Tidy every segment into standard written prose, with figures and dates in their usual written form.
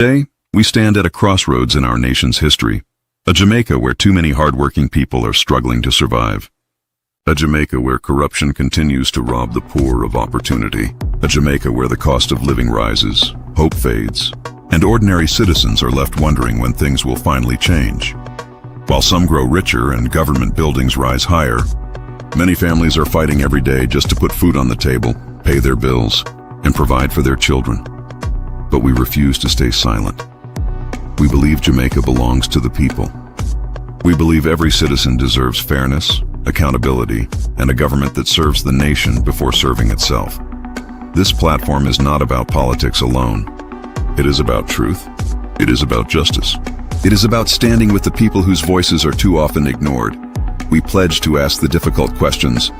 Today, we stand at a crossroads in our nation's history, a Jamaica where too many hardworking people are struggling to survive. A Jamaica where corruption continues to rob the poor of opportunity. A Jamaica where the cost of living rises, hope fades, and ordinary citizens are left wondering when things will finally change. While some grow richer and government buildings rise higher, many families are fighting every day just to put food on the table, pay their bills, and provide for their children. But we refuse to stay silent. We believe Jamaica belongs to the people. We believe every citizen deserves fairness, accountability, and a government that serves the nation before serving itself. This platform is not about politics alone. It is about truth. It is about justice. It is about standing with the people whose voices are too often ignored. We pledge to ask the difficult questions,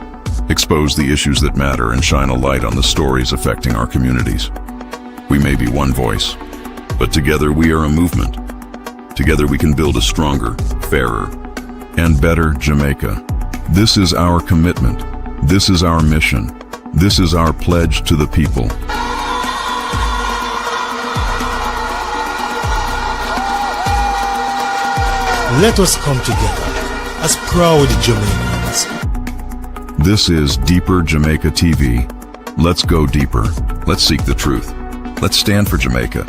expose the issues that matter, and shine a light on the stories affecting our communities. We may be one voice, but together we are a movement. Together we can build a stronger, fairer, and better Jamaica. This is our commitment. This is our mission. This is our pledge to the people. Let us come together as proud Jamaicans. This is DeeperJamaicaTV. Let's go deeper. Let's seek the truth. Let's stand for Jamaica.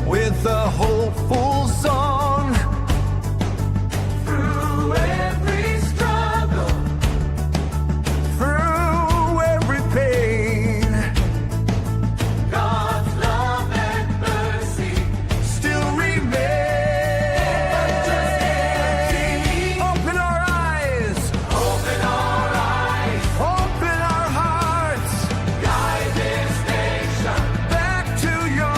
With a hopeful song, through every struggle, through every pain, God's love and mercy still remain. Open our eyes, open our eyes, open our hearts, guide this nation back to your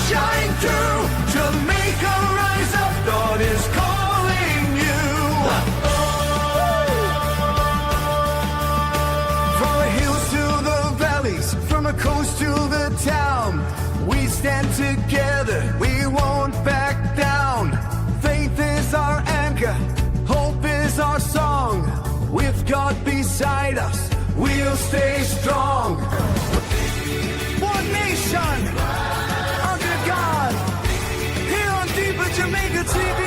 shine through. Jamaica, rise up, God is calling you. From the hills to the valleys, from the coast to the town, we stand together, we won't back down. Faith is our anchor, hope is our song. With God beside us, we'll stay strong. One nation, God, here on DeeperJamaicaTV,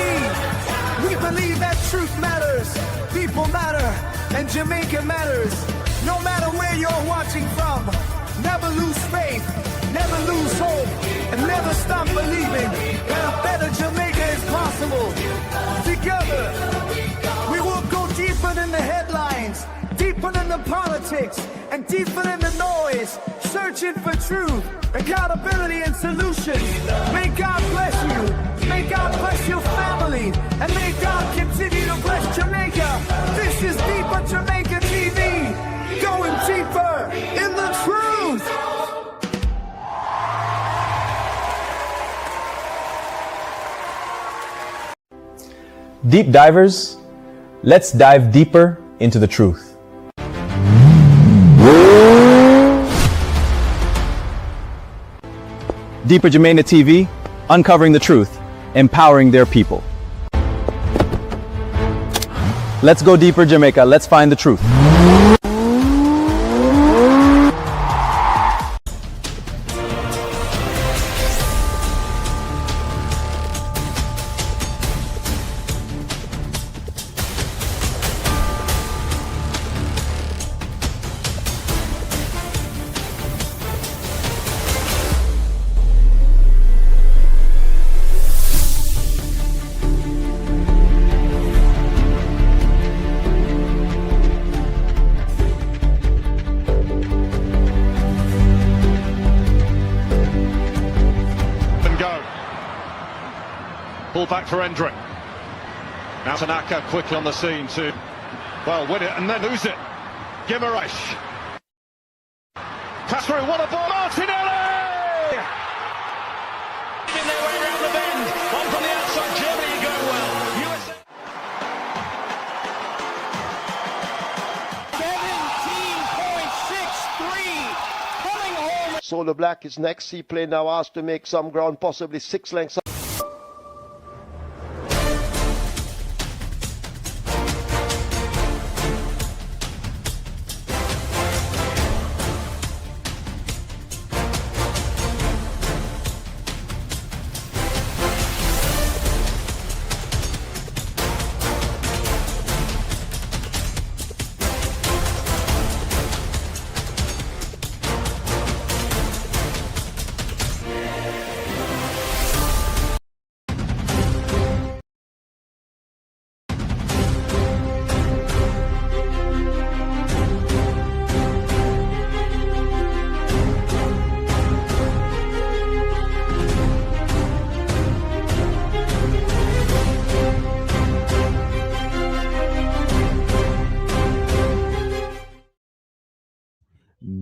we believe that truth matters, people matter, and Jamaica matters. No matter where you're watching from, never lose faith, never lose hope, and never stop believing that a better Jamaica is possible. Together, we will go deeper than the headlines, deeper than the politics, and deeper than the noise, searching for truth, accountability, and solutions. May God bless you. May God bless your family. And may God continue to bless Jamaica. This is DeeperJamaicaTV, going deeper in the truth. Deep divers, let's dive deeper into the truth. DeeperJamaicaTV, uncovering the truth, empowering their people. Let's go deeper, Jamaica. Let's find the truth. back for Hendrick. Now Tanaka quickly on the scene to, well, win it and then lose it. Guimaraes. Pass through, what a ball, Martinelli! In their way around the bend, on from the outside, Germany going well. USA. 17.63, coming home. Solo Black is next. Seaplane now asked to make some ground, possibly 6 lengths.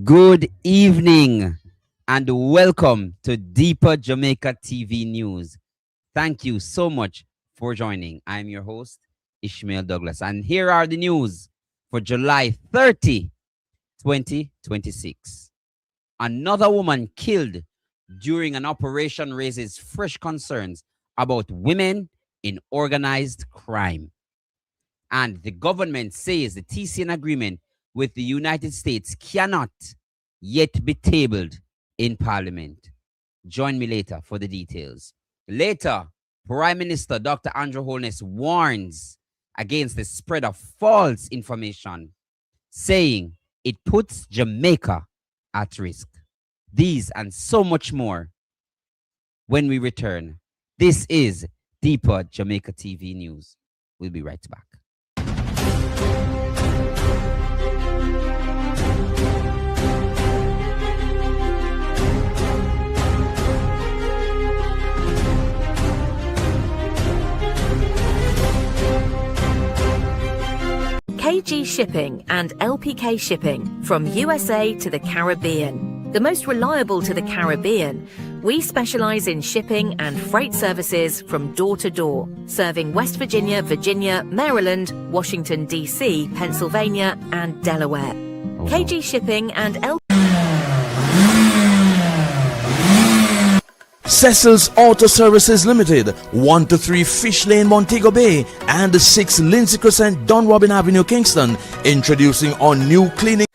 Good evening and welcome to Deeper Jamaica TV News. Thank you so much for joining. I'm your host, Ishmael Douglas, and here are the news for July 30, 2026. Another woman killed during an operation raises fresh concerns about women in organized crime. And the government says the TCN agreement with the United States cannot yet be tabled in Parliament. Join me later for the details. Later, Prime Minister Dr. Andrew Holness warns against the spread of false information, saying it puts Jamaica at risk. These and so much more when we return. This is Deeper Jamaica TV News. We'll be right back. KG Shipping and LPK Shipping from USA to the Caribbean. The most reliable to the Caribbean, we specialize in shipping and freight services from door to door, serving West Virginia, Virginia, Maryland, Washington, D.C., Pennsylvania, and Delaware. KG Shipping and LPK. Cecil's Auto Services Limited, 1 to 3 Fish Lane, Montego Bay, and 6 Lindsay Crescent, Don Robin Avenue, Kingston, introducing our new cleaning.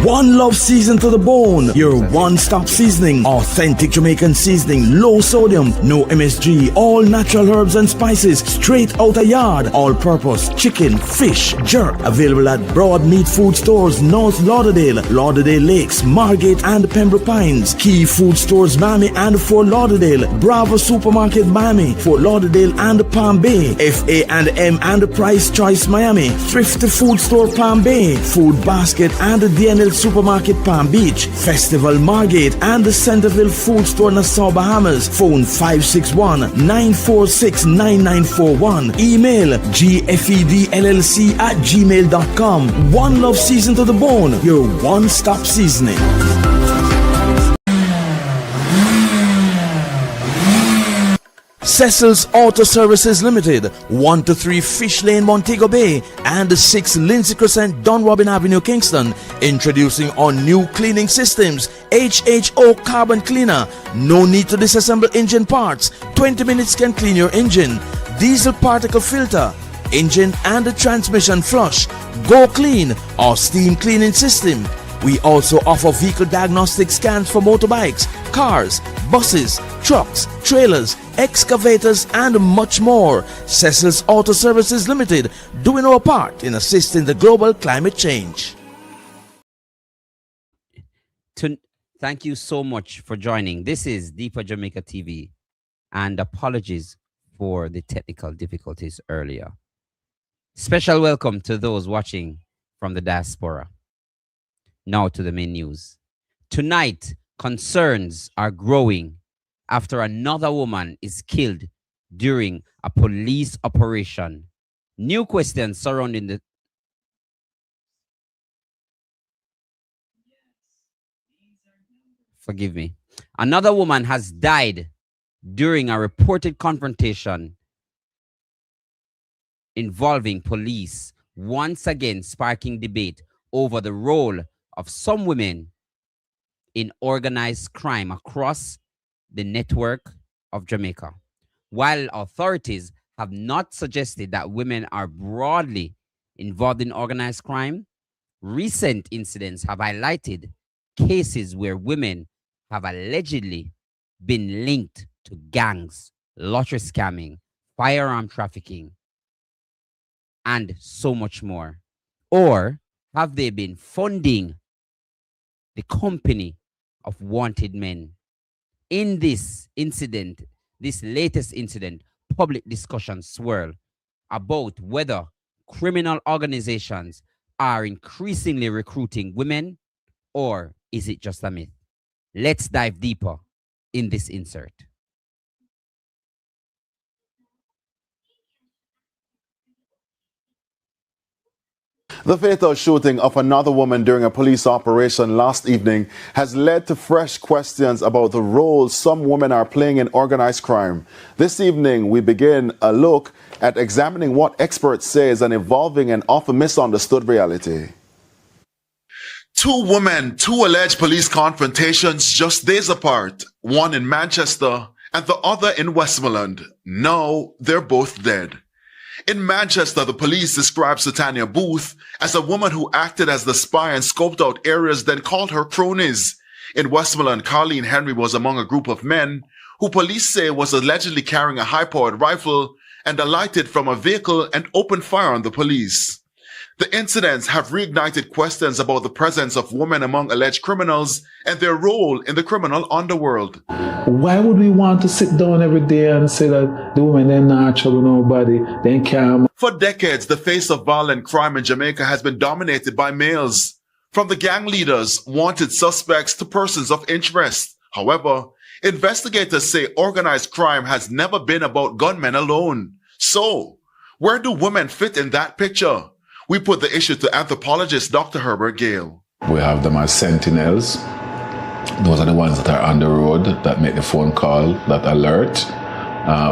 One Love Season to the Bone, your one-stop seasoning, authentic Jamaican seasoning, low sodium, no MSG, all natural herbs and spices, straight out a yard, all-purpose, chicken, fish, jerk, available at Broad Meat Food Stores, North Lauderdale, Lauderdale Lakes, Margate and Pembroke Pines, Key Food Stores, Miami and Fort Lauderdale, Bravo Supermarket, Miami, Fort Lauderdale and Palm Bay, FA&M and Price Choice, Miami, Thrifty Food Store, Palm Bay, Food Basket and DNL Supermarket, Palm Beach, Festival Margate and the Centerville Food Store, Nassau, Bahamas. Phone 561-946-9941. Email gfedllc@gmail.com. One Love Season to the Bone, your one-stop seasoning. Cecil's Auto Services Limited, 1 to 3 Fish Lane, Montego Bay, and 6 Lindsay Crescent, Don Robin Avenue, Kingston, introducing our new cleaning systems, HHO Carbon Cleaner. No need to disassemble engine parts. 20 minutes can clean your engine. Diesel particle filter, engine and transmission flush, Go Clean, our steam cleaning system. We also offer vehicle diagnostic scans for motorbikes, cars, buses, trucks, trailers, excavators, and much more. Cecil's Auto Services Limited, doing our part in assisting the global climate change. Thank you so much for joining. This is Deeper Jamaica TV, and apologies for the technical difficulties earlier. Special welcome to those watching from the diaspora. Now to the main news. Tonight, concerns are growing after another woman is killed during a police operation. New questions surrounding the forgive me. Another woman has died during a reported confrontation involving police, once again sparking debate over the role of some women in organized crime across the network of Jamaica. While authorities have not suggested that women are broadly involved in organized crime, recent incidents have highlighted cases where women have allegedly been linked to gangs, lottery scamming, firearm trafficking, and so much more. Or have they been funding the company of wanted men? In this incident, this latest incident, public discussions swirl about whether criminal organizations are increasingly recruiting women, or is it just a myth? Let's dive deeper in this insert. The fatal shooting of another woman during a police operation last evening has led to fresh questions about the role some women are playing in organized crime. This evening, we begin a look at examining what experts say is an evolving and often misunderstood reality. Two women, two alleged police confrontations just days apart, one in Manchester and the other in Westmoreland. Now they're both dead. In Manchester, the police described Satania Booth as a woman who acted as the spy and scoped out areas, then called her cronies. In Westmoreland, Carleen Henry was among a group of men who police say was allegedly carrying a high-powered rifle and alighted from a vehicle and opened fire on the police. The incidents have reignited questions about the presence of women among alleged criminals and their role in the criminal underworld. Why would we want to sit down every day and say that the women, they're not trouble nobody, they can't? For decades, the face of violent crime in Jamaica has been dominated by males. From the gang leaders, wanted suspects, to persons of interest. However, investigators say organized crime has never been about gunmen alone. So, where do women fit in that picture? We put the issue to anthropologist Dr. Herbert Gale. We have them as sentinels. Those are the ones that are on the road, that make the phone call, that alert.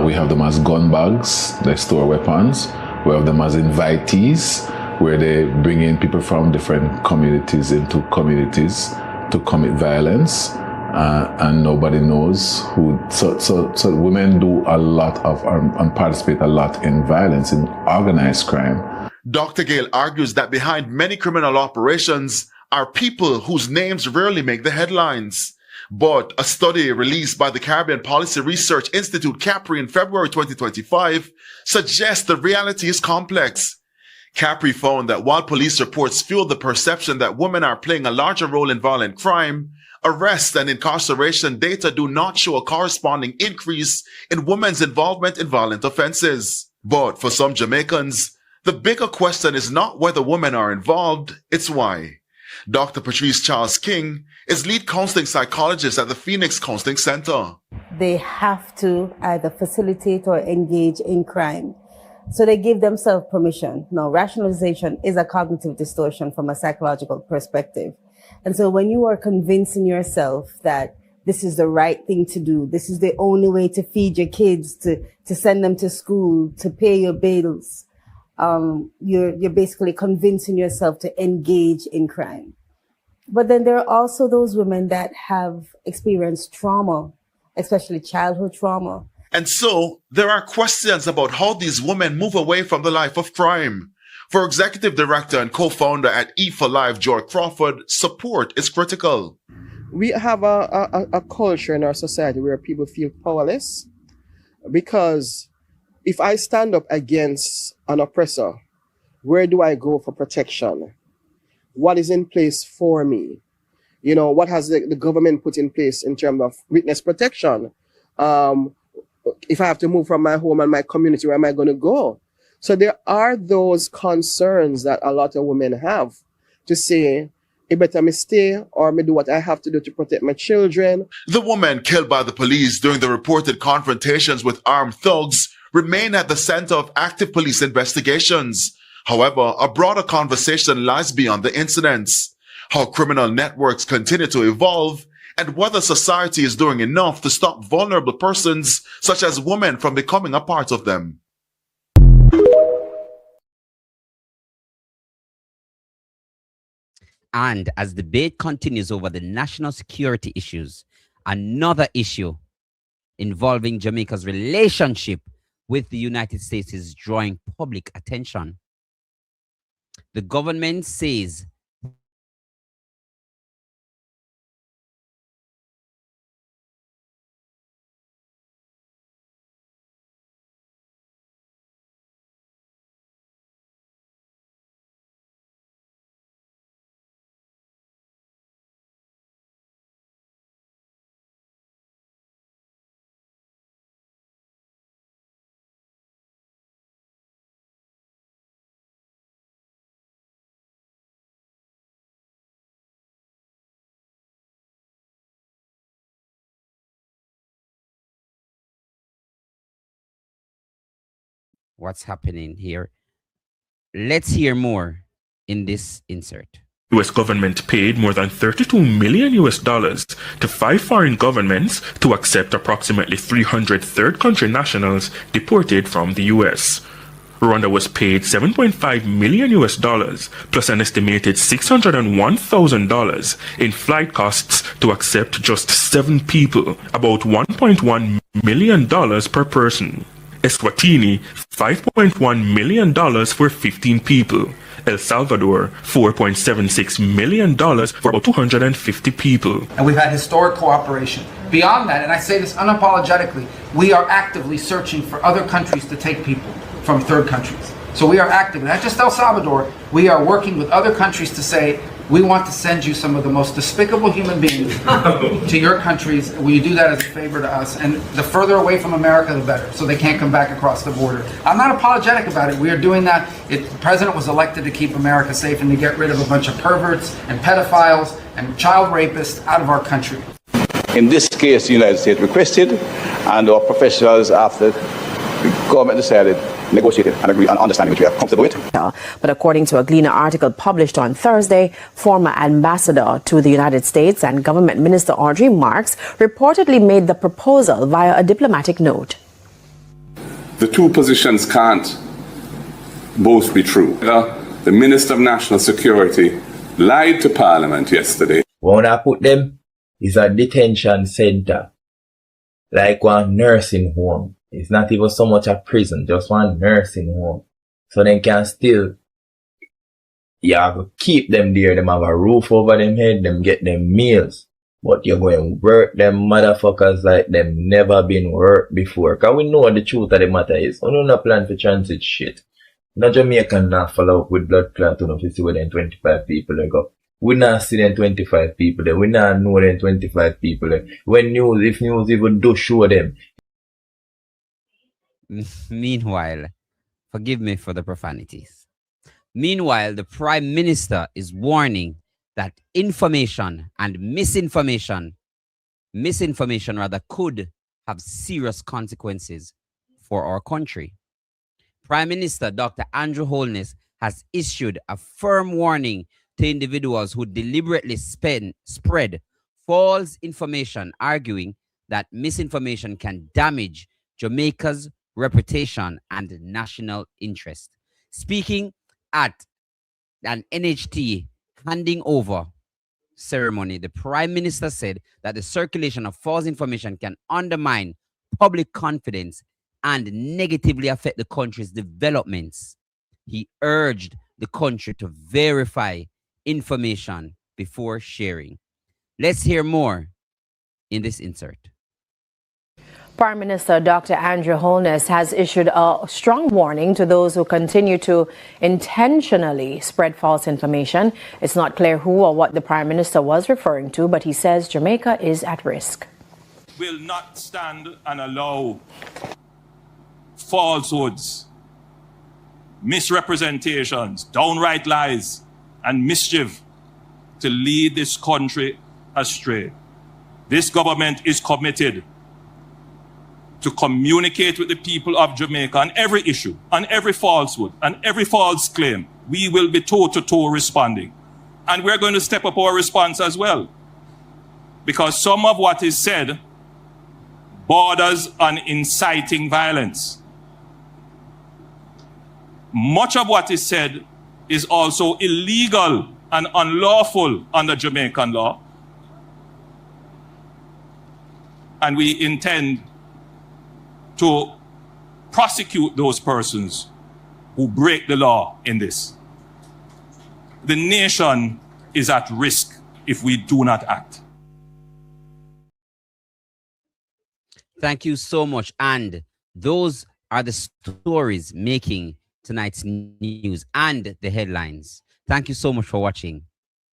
We have them as gun bags, they store weapons. We have them as invitees, where they bring in people from different communities into communities to commit violence. And nobody knows who. So women do a lot of, and participate a lot in violence, in organized crime. Dr. Gale argues that behind many criminal operations are people whose names rarely make the headlines. But a study released by the Caribbean Policy Research Institute, CAPRI, in February 2025 suggests the reality is complex. CAPRI found that while police reports fuel the perception that women are playing a larger role in violent crime, arrest and incarceration data do not show a corresponding increase in women's involvement in violent offenses. But for some Jamaicans, the bigger question is not whether women are involved, it's why. Dr. Patrice Charles King is lead counseling psychologist at the Phoenix Counseling Center. They have to either facilitate or engage in crime. So they give themselves permission. Now, rationalization is a cognitive distortion from a psychological perspective. And so when you are convincing yourself that this is the right thing to do, this is the only way to feed your kids, to send them to school, to pay your bills, you're basically convincing yourself to engage in crime. But then there are also those women that have experienced trauma, especially childhood trauma. And so there are questions about how these women move away from the life of crime. For executive director and co-founder at E4Life, George Crawford, support is critical. We have a culture in our society where people feel powerless, because if I stand up against an oppressor, where do I go for protection? What is in place for me? You know, what has the government put in place in terms of witness protection? If I have to move from my home and my community, where am I going to go? So there are those concerns that a lot of women have to say, it better me stay or me do what I have to do to protect my children. The woman killed by the police during the reported confrontations with armed thugs remain at the center of active police investigations. However, a broader conversation lies beyond the incidents. How criminal networks continue to evolve and whether society is doing enough to stop vulnerable persons such as women from becoming a part of them. And as debate continues over the national security issues, another issue involving Jamaica's relationship with the United States is drawing public attention. The government says what's happening here. Let's hear more in this insert. U.S. government paid more than $32 million to 5 foreign governments to accept approximately 300 third country nationals deported from the U.S. Rwanda was paid $7.5 million plus an estimated $601,000 in flight costs to accept just 7 people, about $1.1 million per person. Eswatini, $5.1 million for 15 people. El Salvador, $4.76 million for about 250 people. And we've had historic cooperation. Beyond that, and I say this unapologetically, we are actively searching for other countries to take people from third countries. So we are active, not just El Salvador, we are working with other countries to say, we want to send you some of the most despicable human beings to your countries. Will you do that as a favor to us? And the further away from America, the better, so they can't come back across the border. I'm not apologetic about it. We are doing that. The president was elected to keep America safe and to get rid of a bunch of perverts and pedophiles and child rapists out of our country. In this case, the United States requested, and our professionals, after the government decided, negotiated and agreed on understanding which we are comfortable with. But according to a Gleaner article published on Thursday, former ambassador to the United States and government minister Audrey Marks reportedly made the proposal via a diplomatic note. The two positions can't both be true. The Minister of National Security lied to Parliament yesterday. When I put them, is a detention center, like one nursing home. It's not even so much a prison, just one nursing home. So they can still, you have to keep them there, them have a roof over them head, them get them meals. But you're going to work them motherfuckers like them never been worked before. Cause we know what the truth of the matter is. We don't plan for transit shit. No Jamaican not follow up with blood clot to see where them 25 people they go. We not see them 25 people there. We not know them 25 people there. When news, if news even do show them. Meanwhile, forgive me for the profanities. Meanwhile, the Prime Minister is warning that information and misinformation rather could have serious consequences for our country. Prime Minister Dr. Andrew Holness has issued a firm warning to individuals who deliberately spread false information, arguing that misinformation can damage Jamaica's reputation and national interest. Speaking at an NHT handing over ceremony, the Prime Minister said that the circulation of false information can undermine public confidence and negatively affect the country's developments. He urged the country to verify information before sharing. Let's hear more in this insert. Prime Minister Dr. Andrew Holness has issued a strong warning to those who continue to intentionally spread false information. It's not clear who or what the Prime Minister was referring to, but he says Jamaica is at risk. Will not stand and allow falsehoods, misrepresentations, downright lies, and mischief to lead this country astray. This government is committed to communicate with the people of Jamaica on every issue, on every falsehood, on every false claim. We will be toe-to-toe responding. And we're going to step up our response as well. Because some of what is said borders on inciting violence. Much of what is said is also illegal and unlawful under Jamaican law. And we intend to prosecute those persons who break the law in this. The nation is at risk if we do not act. Thank you so much. And those are the stories making tonight's news and the headlines. Thank you so much for watching.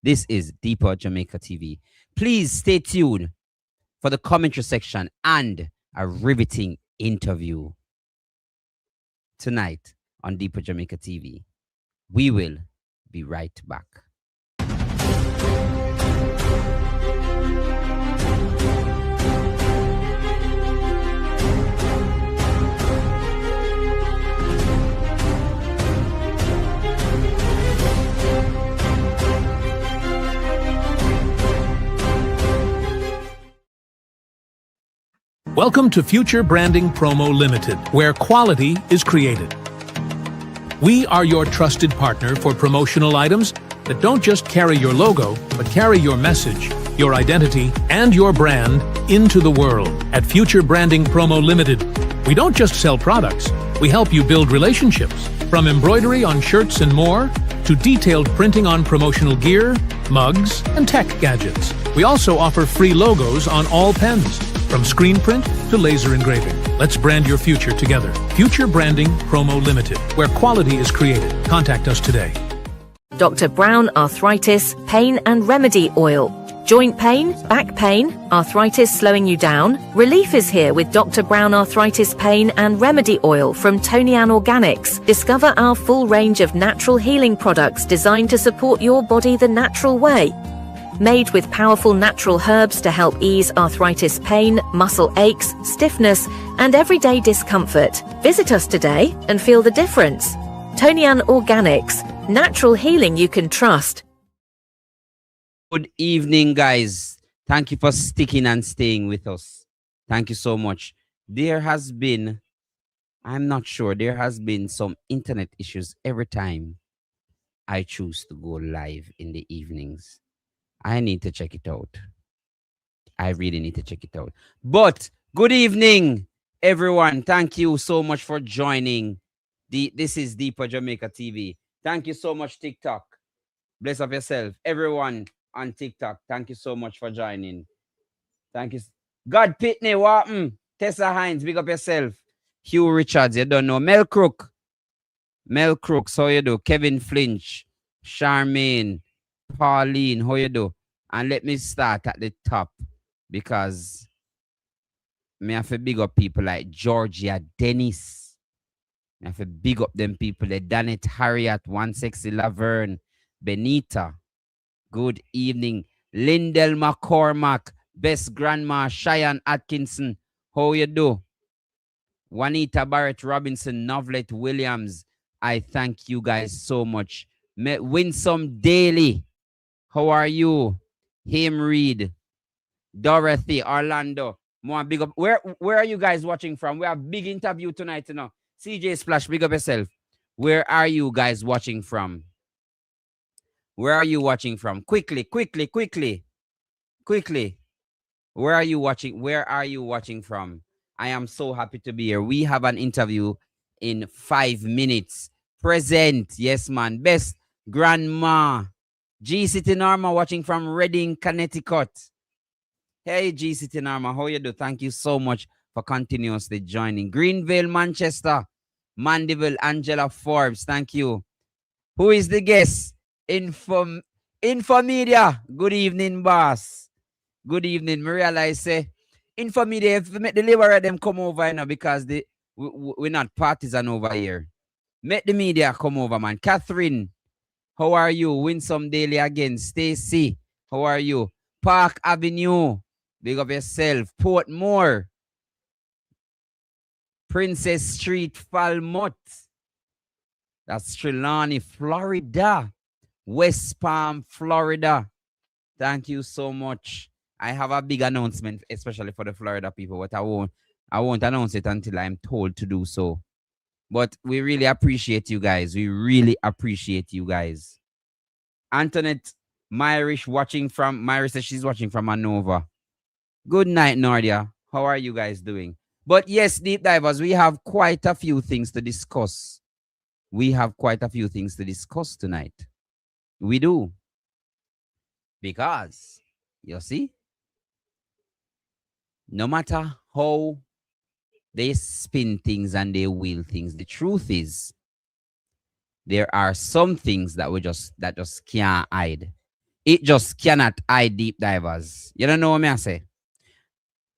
This is Deeper Jamaica TV. Please stay tuned for the commentary section and a riveting interview tonight on Deeper Jamaica TV. We will be right back. Welcome to Future Branding Promo Limited, where quality is created. We are your trusted partner for promotional items that don't just carry your logo, but carry your message, your identity, and your brand into the world. At Future Branding Promo Limited, we don't just sell products, we help you build relationships. From embroidery on shirts and more, to detailed printing on promotional gear, mugs, and tech gadgets. We also offer free logos on all pens, from screen print to laser engraving. Let's brand your future together. Future Branding Promo Limited, where quality is created. Contact us today. Dr. Brown Arthritis Pain and Remedy Oil. Joint pain, back pain, arthritis slowing you down? Relief is here with Dr. Brown Arthritis Pain and Remedy Oil from Tonian Organics. Discover our full range of natural healing products designed to support your body the natural way. Made with powerful natural herbs to help ease arthritis pain, muscle aches, stiffness, and everyday discomfort. Visit us today and feel the difference. Tonian Organics, natural healing you can trust. Good evening, guys. Thank you for sticking and staying with us. Thank you so much. There has been some internet issues every time I choose to go live in the evenings. I need to check it out. I really need to check it out. But good evening, everyone. Thank you so much for joining. This is Deeper Jamaica TV. Thank you so much, TikTok. Bless up yourself. Everyone on TikTok, thank you so much for joining. Thank you. God Pitney, Wharton, Tessa Hines, big up yourself. Hugh Richards, you don't know. Mel Crooks, how you do? Kevin Flinch, Charmaine, Pauline, how you do? And let me start at the top because me have to big up people like Georgia Dennis. I have to big up them people like Danet Harriet, One Sexy Laverne, Benita. Good evening. Lindell McCormack, Best Grandma, Cheyenne Atkinson. How you do? Juanita Barrett Robinson, Novelet Williams. I thank you guys so much. Winsome Daly. How are you? Him Reed. Dorothy, Orlando. More big up. Where are you guys watching from? We have big interview tonight, you know. CJ Splash, big up yourself. Where are you guys watching from? Where are you watching from? Quickly. Where are you watching from? I am so happy to be here. We have an interview in 5 minutes. Present. Yes, man. Best Grandma. G City Norma watching from Reading, Connecticut. Hey, G City Norma, how you do? Thank you so much for continuously joining. Greenville, Manchester. Mandeville, Angela Forbes. Thank you. Who is the guest? Infomedia. Good evening, boss. Good evening. Me realize say Infomedia, if we make the labor them come over, you know, because we're not partisan over here. Make the media come over, man. Catherine, How are you? Winsome Daily again. Stacy, how are you? Park Avenue, big up yourself. Portmore, Princess Street, Falmouth. That's Trelawney, Florida. West Palm, Florida. Thank you so much. I have a big announcement, especially for the Florida people, but I won't announce it until I'm told to do so. But we really appreciate you guys. We really appreciate you guys. Antoinette Myrish watching from, Myrish says she's watching from Anova. Good night, Nardia. How are you guys doing? But yes, deep divers, we have quite a few things to discuss. We have quite a few things to discuss tonight. We do. Because, you see, no matter how they spin things and they wheel things, the truth is, there are some things that just can't hide. It just cannot hide, deep divers. You don't know what I say?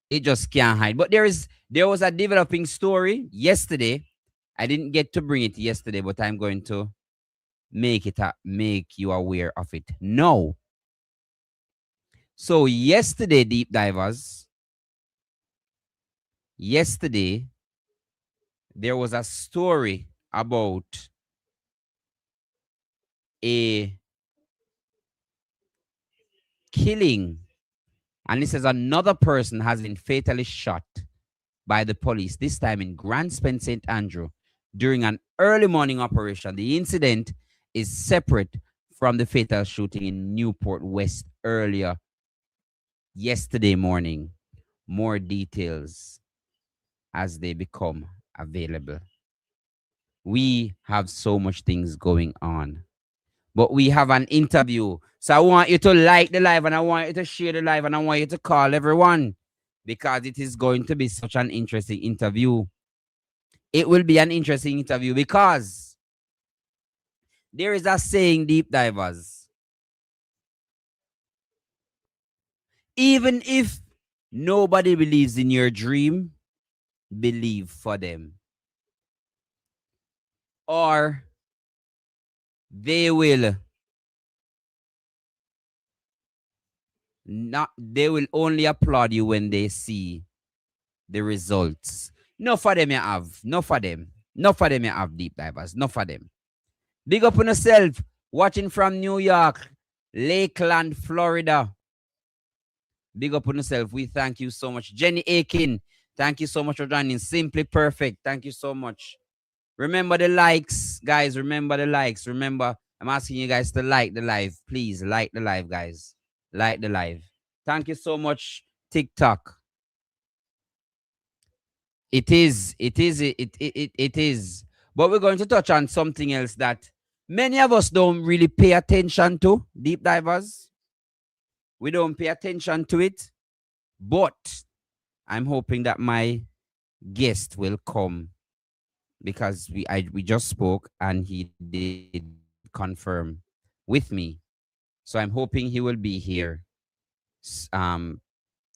It just can't hide. But there was a developing story yesterday. I didn't get to bring it yesterday, but I'm going to make you aware of it now. So yesterday, deep divers, there was a story about a killing, and this is another person has been fatally shot by the police, this time in Grand Spence St. Andrew, during an early morning operation. The incident is separate from the fatal shooting in Newport West earlier yesterday morning. More details as they become available. We have so much things going on, but we have an interview. So I want you to like the live, and I want you to share the live, and I want you to call everyone, because it is going to be such an interesting interview. It will be an interesting interview because there is a saying, deep divers. Even if nobody believes in your dream, believe for them. Or they will only applaud you when they see the results. No for them you have. No for them. No for them you have, deep divers. No for them. Big up on yourself. Watching from New York, Lakeland, Florida. Big up on yourself. We thank you so much. Jenny Aiken, thank you so much for joining. Simply Perfect, thank you so much. Remember the likes, guys. Remember the likes. Remember, I'm asking you guys to like the live. Please like the live, guys. Like the live. Thank you so much, TikTok. It is. But we're going to touch on something else that many of us don't really pay attention to, deep divers. We don't pay attention to it. But I'm hoping that my guest will come, because we just spoke and he did confirm with me. So I'm hoping he will be here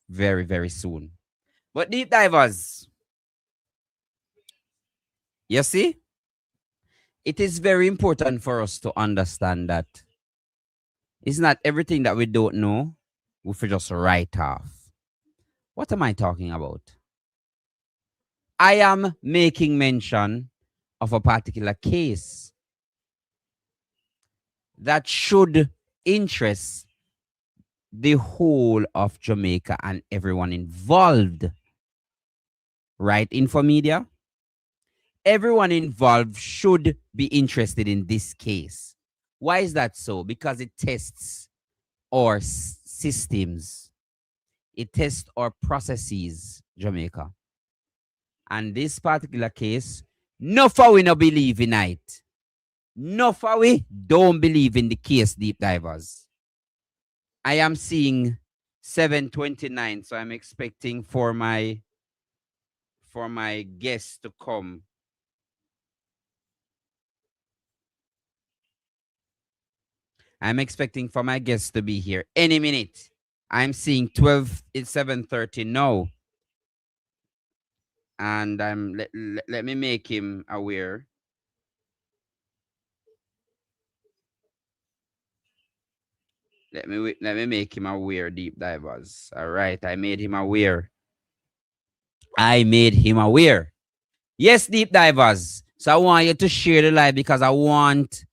very, very soon. But deep divers, you see, it is very important for us to understand that it's not everything that we don't know we should just write off. What am I talking about? I am making mention of a particular case that should interest the whole of Jamaica and everyone involved. Right, Infomedia? Everyone involved should be interested in this case. Why is that so? Because it tests our systems. It tests our processes, Jamaica. And this particular case, no for we no believe in it. No for we don't believe in the case, deep divers. I am seeing 7:29, so I'm expecting for my guest to come. I'm expecting for my guest to be here any minute. I'm seeing 12, it's 7:30 now. And let me make him aware. Let me make him aware, deep divers. All right, I made him aware. I made him aware. Yes, deep divers. So I want you to share the live because I want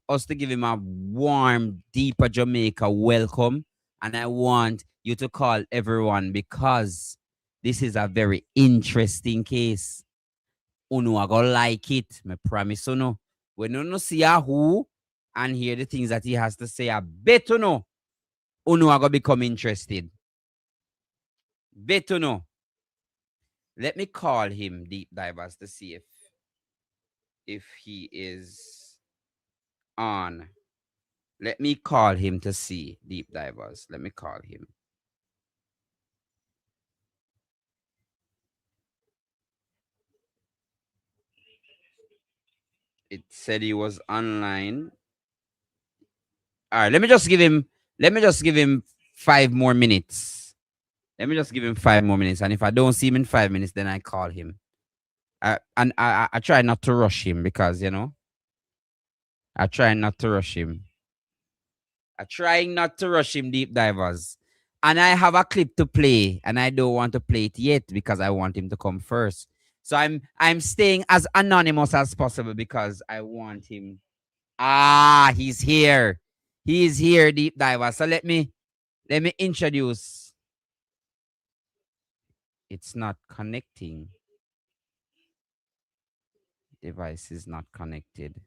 us to give him a warm, deeper Jamaica welcome. And I want you to call everyone because this is a very interesting case. Uno are gonna like it. Me promise you. When you see a who and hear the things that he has to say, I bet you know. Uno are gonna become interested. Bet you know. Let me call him, deep divers, to see if he is on. Let me call him to see, deep divers. Let me call him. It said he was online. All right, let me just give him 5 more minutes. Let me just give him 5 more minutes. And if I don't see him in 5 minutes, then I call him. And I try not to rush him because, you know, I try not to rush him. I'm trying not to rush him, deep divers. And I have a clip to play, and I don't want to play it yet because I want him to come first. So I'm staying as anonymous as possible because I want him. Ah, he's here. He's here, deep diver. So let me introduce. It's not connecting. Device is not connected.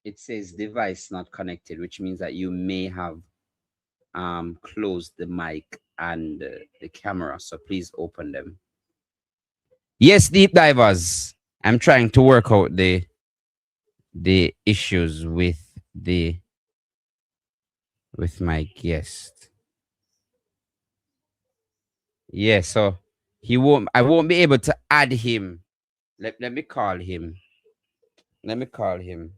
It says device not connected, which means that you may have closed the mic and the camera. So please open them. Yes, deep divers. I'm trying to work out the issues with my guest. Yeah, so I won't be able to add him. Let me call him. Let me call him.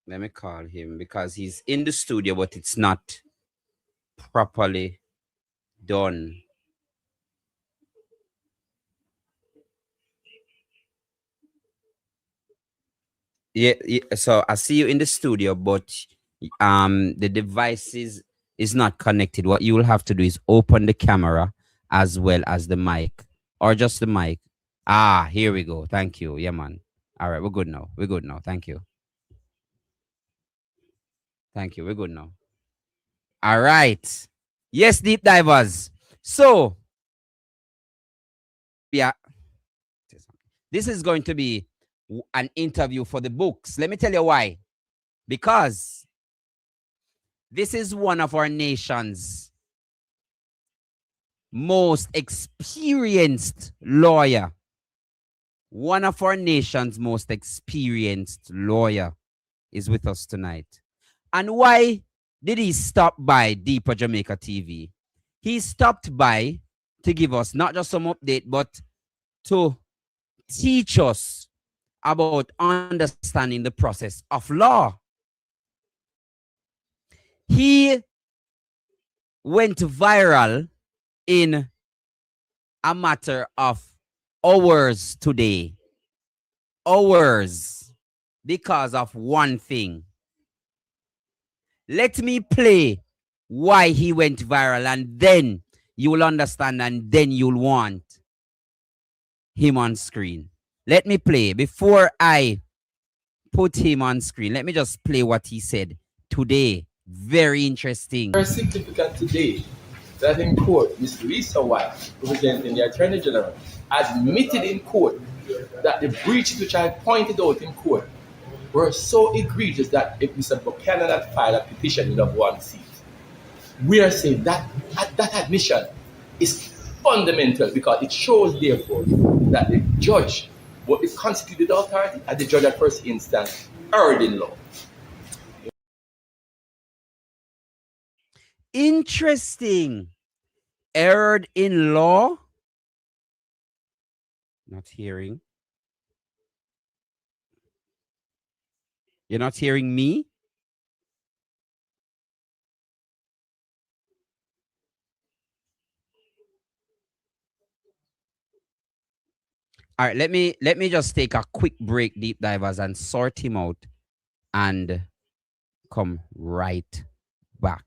Let me call him because he's in the studio, but it's not properly done. Yeah, so I see you in the studio, but the device is not connected. What you will have to do is open the camera as well as the mic, or just the mic. Ah, here we go. Thank you. Yeah, man. All right, we're good now. We're good now. Thank you. Thank you. We're good now. All right. Yes, deep divers. So, yeah, this is going to be an interview for the books. Let me tell you why. Because this is one of our nation's most experienced lawyer. One of our nation's most experienced lawyer is with us tonight. And why did he stop by DeeperJamaicaTV? He stopped by to give us not just some update, but to teach us about understanding the process of law. He went viral in a matter of hours today. Hours. Because of one thing. Let me play why he went viral, and then you will understand, and then you'll want him on screen. Let me play. Before I put him on screen, let me just play what he said today. Very interesting. Very significant today that in court, Ms. Lisa White, representing the Attorney General, admitted in court that the breaches which I pointed out in court were so egregious that if Mr. Buchanan had filed a petition, he'd have one seat. We are saying that that admission is fundamental because it shows, therefore, that the judge, what the constituted authority, and the judge at first instance, erred in law. Interesting. Erred in law. Not hearing. You're not hearing me? All right, let me just take a quick break, deep divers, and sort him out and come right back.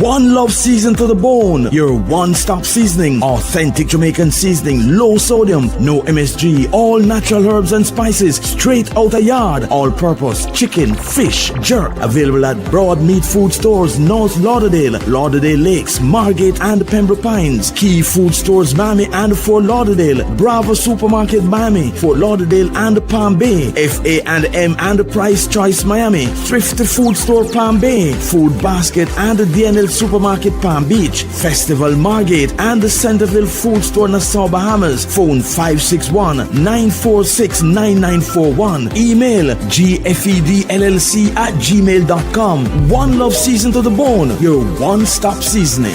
One love season to the bone. Your one-stop seasoning. Authentic Jamaican seasoning. Low sodium. No MSG. All natural herbs and spices. Straight out a yard. All-purpose. Chicken, fish, jerk. Available at Broad Meat Food Stores, North Lauderdale, Lauderdale Lakes, Margate and Pembroke Pines. Key Food Stores, Miami and Fort Lauderdale. Bravo Supermarket, Miami, Fort Lauderdale and Palm Bay. FA&M and Price Choice, Miami. Thrifty Food Store, Palm Bay. Food Basket and DNL Supermarket, Palm Beach. Festival, Margate and the Centerville Food Store, Nassau, Bahamas. Phone 561-946-9941. Email gfedllc@gmail.com. One love season to the bone. Your one-stop seasoning.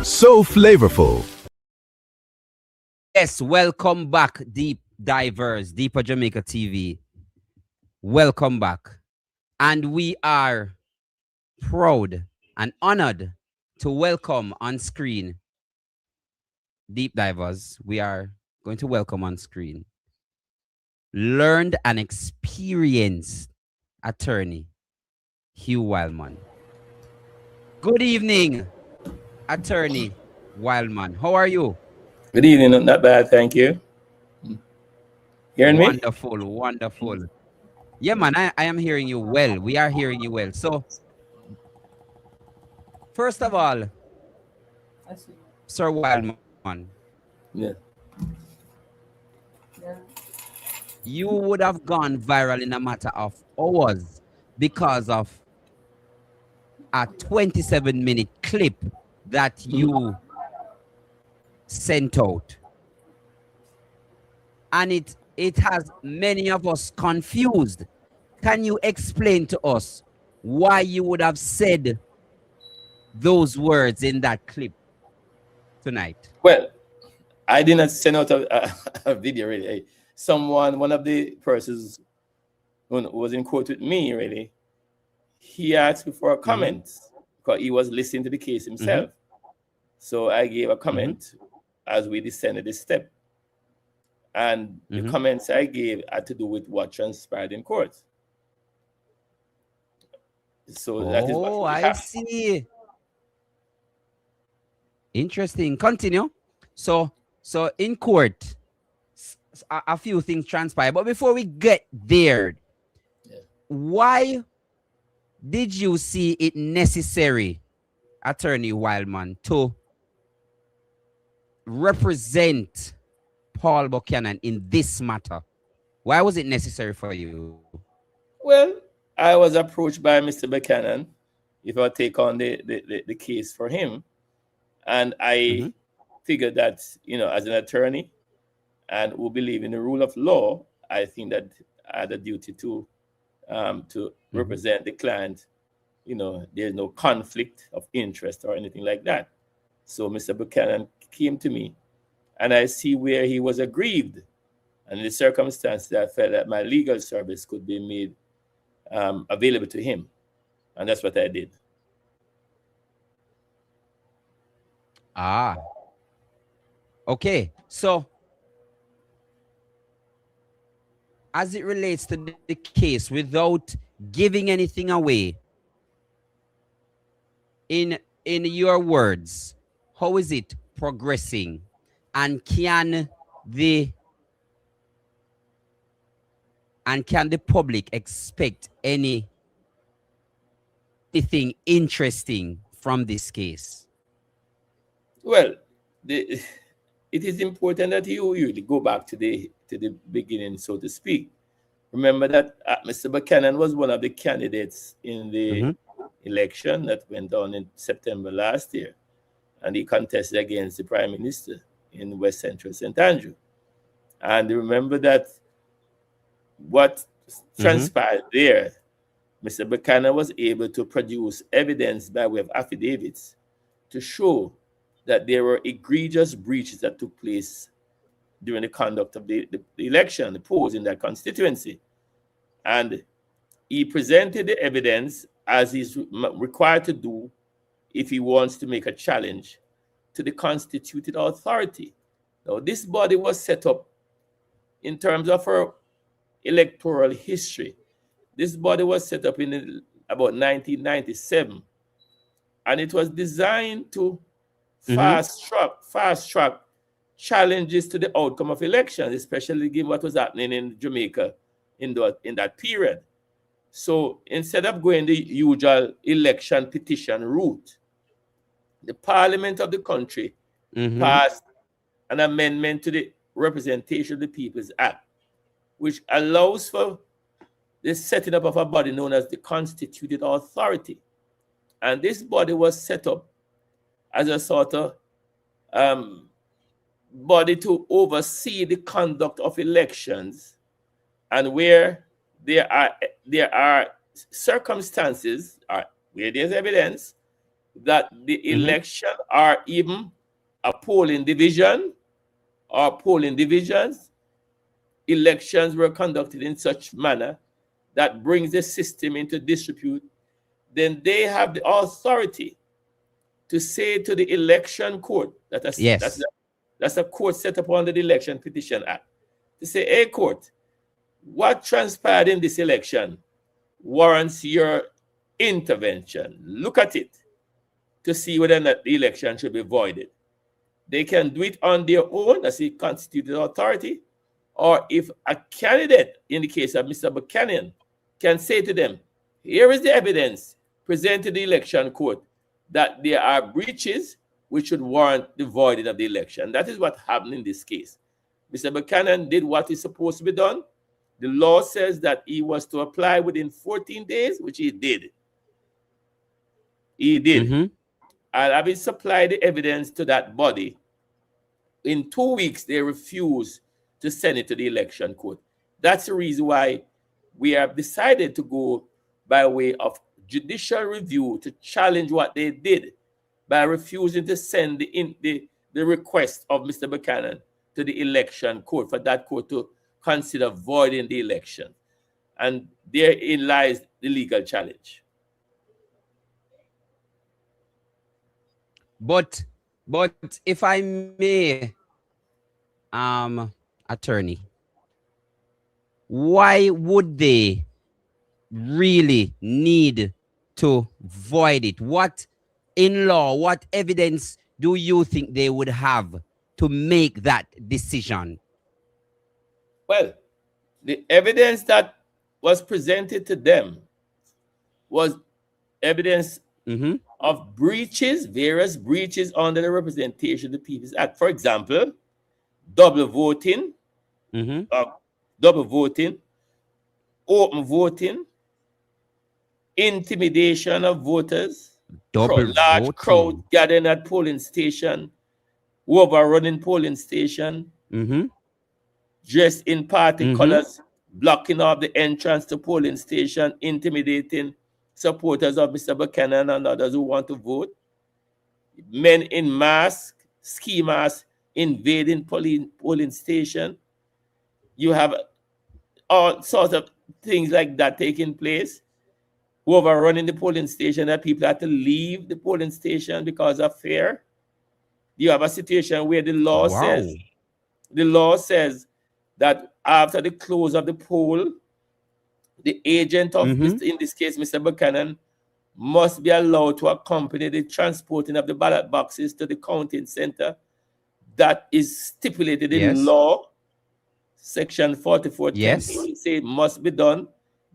So flavorful. Yes, welcome back, deep divers, Deeper Jamaica TV. Welcome back. And we are proud and honored to welcome on screen deep divers. We are going to welcome on screen learned and experienced attorney Hugh Widman. Good evening, attorney Widman. How are you? Good evening. Not bad, thank you. Hearing me? Wonderful, wonderful. Yeah, man, I am hearing you well. We are hearing you well. So, first of all, Sir Widman, yeah. You would have gone viral in a matter of hours because of a 27-minute clip that you sent out. And it has many of us confused. Can you explain to us why you would have said those words in that clip tonight? Well, I did not send out a video really. One of the persons who was in court with me really, he asked me for a comment because he was listening to the case himself. So I gave a comment as we descended the step. And the comments I gave had to do with what transpired in court. So that is what I see. Interesting. Continue. So in court, a few things transpire. But before we get there, why did you see it necessary, Attorney Widman, to represent Paul Buchanan in this matter? Why was it necessary for you? Well, I was approached by Mr. Buchanan if I take on the case for him. And I figured that, as an attorney and who believe in the rule of law, I think that I had a duty to represent the client. There's no conflict of interest or anything like that. So Mr. Buchanan came to me, and I see where he was aggrieved. And in the circumstances, I felt that my legal service could be made available to him. And that's what I did. Okay. So, as it relates to the case, without giving anything away, in your words, how is it progressing? And can the public expect anything interesting from this case? Well, it is important that you really go back to the beginning, so to speak. Remember that Mr. Buchanan was one of the candidates in the election that went on in September last year, and he contested against the Prime Minister in West Central St. Andrew. And remember that what transpired there Mr. Buchanan was able to produce evidence by way of affidavits to show that there were egregious breaches that took place during the conduct of the election, the polls in that constituency. And he presented the evidence as he's required to do if he wants to make a challenge to the constituted authority. Now, this body was set up in terms of our electoral history. This body was set up in about 1997, and it was designed to fast track challenges to the outcome of elections, especially given what was happening in Jamaica in that period. So instead of going the usual election petition route, the Parliament of the country passed an amendment to the Representation of the People's Act, which allows for the setting up of a body known as the Constituted Authority. And this body was set up as a sort of body to oversee the conduct of elections, and where there are circumstances, where there's evidence that the election or even a polling division or polling divisions, elections were conducted in such manner that brings the system into disrepute, then they have the authority to say to the election court, that's a court set up under the Election Petition Act, to say, hey court, what transpired in this election warrants your intervention. Look at it to see whether or not the election should be voided. They can do it on their own as a constituted authority, or if a candidate, in the case of Mr. Buchanan, can say to them, here is the evidence presented to the election court that there are breaches which should warrant the voiding of the election. That is what happened in this case. Mr. Buchanan did what is supposed to be done. The law says that he was to apply within 14 days, which he did. He did. And having supplied the evidence to that body, in 2 weeks, they refused to send it to the election court. That's the reason why we have decided to go by way of judicial review to challenge what they did by refusing to send the request of Mr. Buchanan to the election court for that court to consider voiding the election. And therein lies the legal challenge. But if I may, attorney, why would they really need to void it? What in law, what evidence do you think they would have to make that decision? Well, the evidence that was presented to them was evidence of breaches, various breaches under the Representation of the People's Act. For example, double voting, open voting, intimidation of voters, large crowd gathering at polling station, overrunning polling station, dressed in party colors, blocking off the entrance to polling station, intimidating supporters of Mr. Buchanan and others who want to vote, men in masks, ski masks, invading polling station. You have all sorts of things like that taking place. Overrunning the polling station, that people had to leave the polling station because of fear. You have a situation where the law says that after the close of the poll, the agent of, in this case, Mr. Buchanan, must be allowed to accompany the transporting of the ballot boxes to the counting center. That is stipulated in law, section 4410. Say it must be done.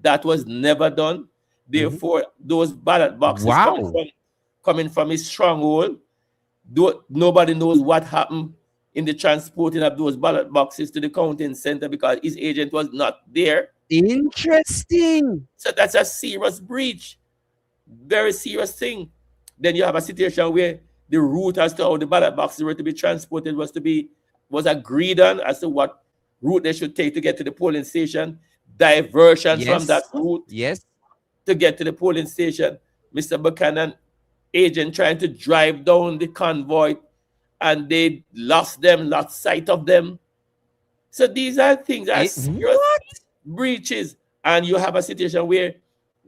That was never done. Therefore, those ballot boxes coming from his stronghold, nobody knows what happened in the transporting of those ballot boxes to the counting center because his agent was not there. Interesting. So that's a serious breach. Very serious thing. Then you have a situation where the route as to how the ballot boxes were to be transported was agreed on as to what route they should take to get to the polling station. Diversions from that route to get to the polling station. Mr. Buchanan agent trying to drive down the convoy, and they lost sight of them. So these are things that are serious breaches. And you have a situation where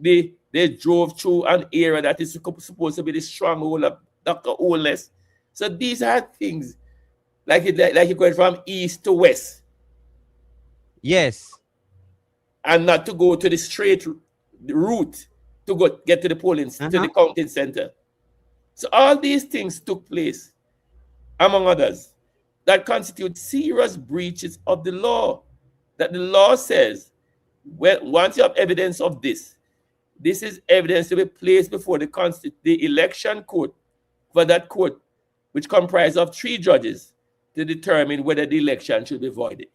they drove through an area that is supposed to be the stronghold of Dr. Holness. So these are things like you're going from east to west. Yes. And not to go to the straight route to get to the polling, to the counting center. So all these things took place, among others, that constitute serious breaches of the law. That the law says, once you have evidence of this is evidence to be placed before the election court, for that court, which comprises of 3 judges, to determine whether the election should be voided.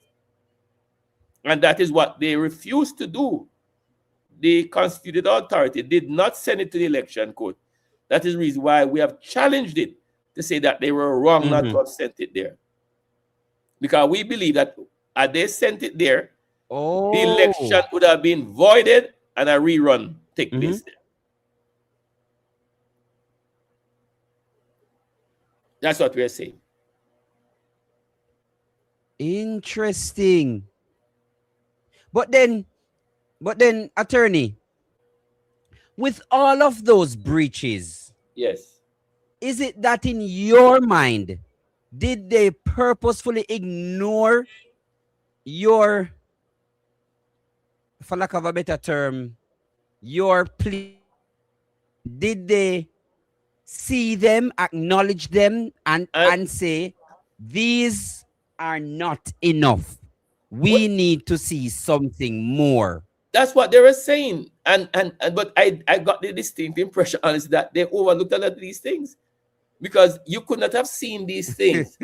And that is what they refused to do. The constituted authority did not send it to the election court. That is the reason why we have challenged it to say that they were wrong not to have sent it there. Because we believe that had they sent it there, the election would have been voided and a rerun take place there. That's what we are saying. Interesting. But then, attorney, with all of those breaches, yes, is it that in your mind, did they purposefully ignore your, for lack of a better term, your plea? Did they see them, acknowledge them, and say, these are not enough? We need to see something more. That's what they were saying. But I got the distinct impression, honestly, that they overlooked a lot of these things. Because you could not have seen these things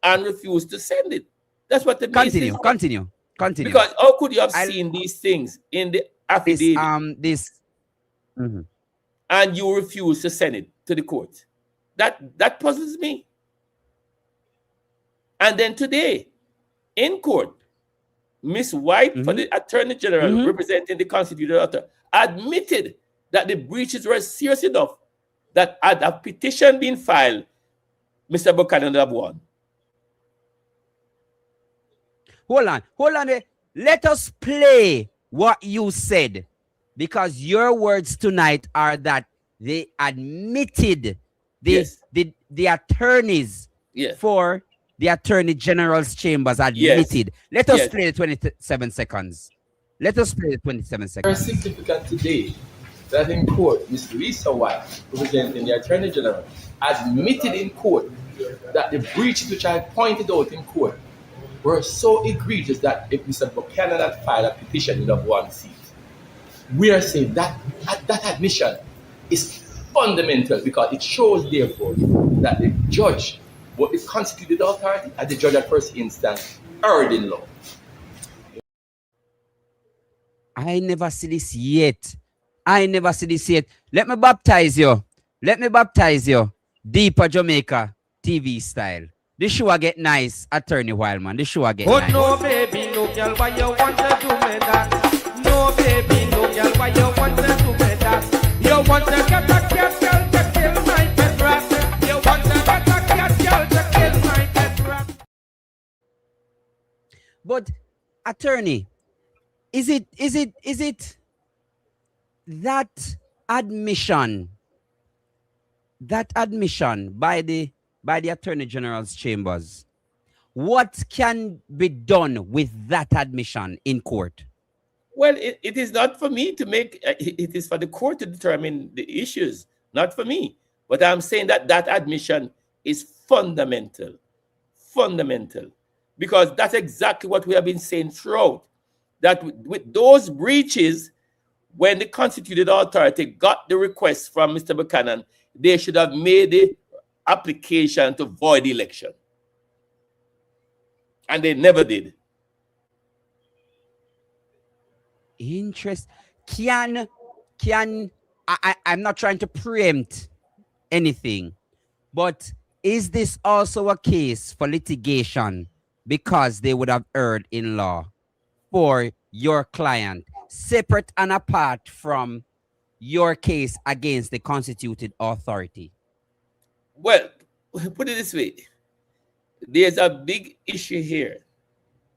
and refused to send it. That's what the continue. Because how could you have seen these things in the affidavit? And you refuse to send it to the court? That puzzles me. And then today, in court, Miss White, for the Attorney General representing the constituted author, admitted that the breaches were serious enough that had a petition been filed, Mr. Buchanan would have won. Hold on. Let us play what you said, because your words tonight are that they admitted, the attorneys for the Attorney General's chambers admitted. Let us play the 27 seconds. Let us play the 27 seconds. Very significant today that in court, Ms. Lisa White, representing the Attorney General, admitted in court that the breaches which I pointed out in court were so egregious that if Mr. Buchanan had filed a petition, he'd have won seat. We are saying that admission is fundamental because it shows, therefore, that the judge, what is constituted authority, and the judge at first instance, erred in law. I never see this yet. Let me baptize you. Deeper Jamaica TV style. The show get nice, Attorney Wildman. The show get nice. No, baby, no girl, why you want to do me that? No, baby, no girl, why you want to do me that? You want to get a cat girl to kill my pet rat. You want to get a cat girl to kill my pet rat. But, attorney, is it that admission by the Attorney General's chambers? What can be done with that admission in court? Well, it is not for me to make, it is for the court to determine the issues, not for me. But I'm saying that admission is fundamental, because that's exactly what we have been saying throughout, that with those breaches, when the constituted authority got the request from Mr. Buchanan, they should have made the application to void the election. And they never did. I'm not trying to preempt anything, but is this also a case for litigation because they would have erred in law for your client, separate and apart from your case against the constituted authority? Well, put it this way. There's a big issue here.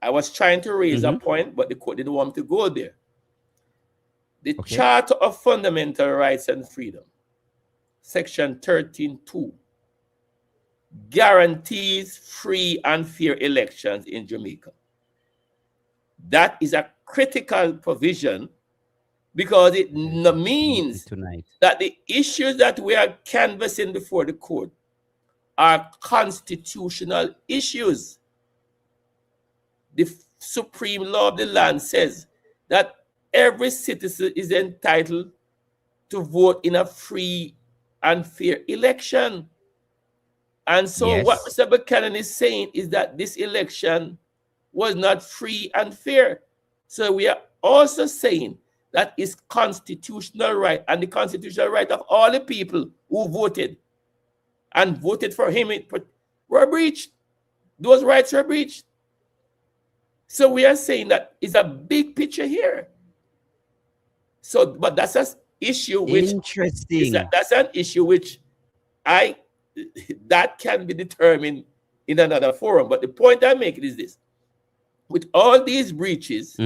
I was trying to raise a point, but the court didn't want me to go there. The Charter of Fundamental Rights and Freedom, Section 13.2, guarantees free and fair elections in Jamaica. That is a critical provision because it means that the issues that we are canvassing before the court are constitutional issues. The supreme law of the land says that every citizen is entitled to vote in a free and fair election. And so what Mr. Buchanan is saying is that this election was not free and fair. So we are also saying that it's constitutional right and the constitutional right of all the people who voted and voted for him were breached. Those rights were breached. So we are saying that it's a big picture here. So, but that's an issue which that's an issue which that can be determined in another forum. But the point I'm making is this: with all these breaches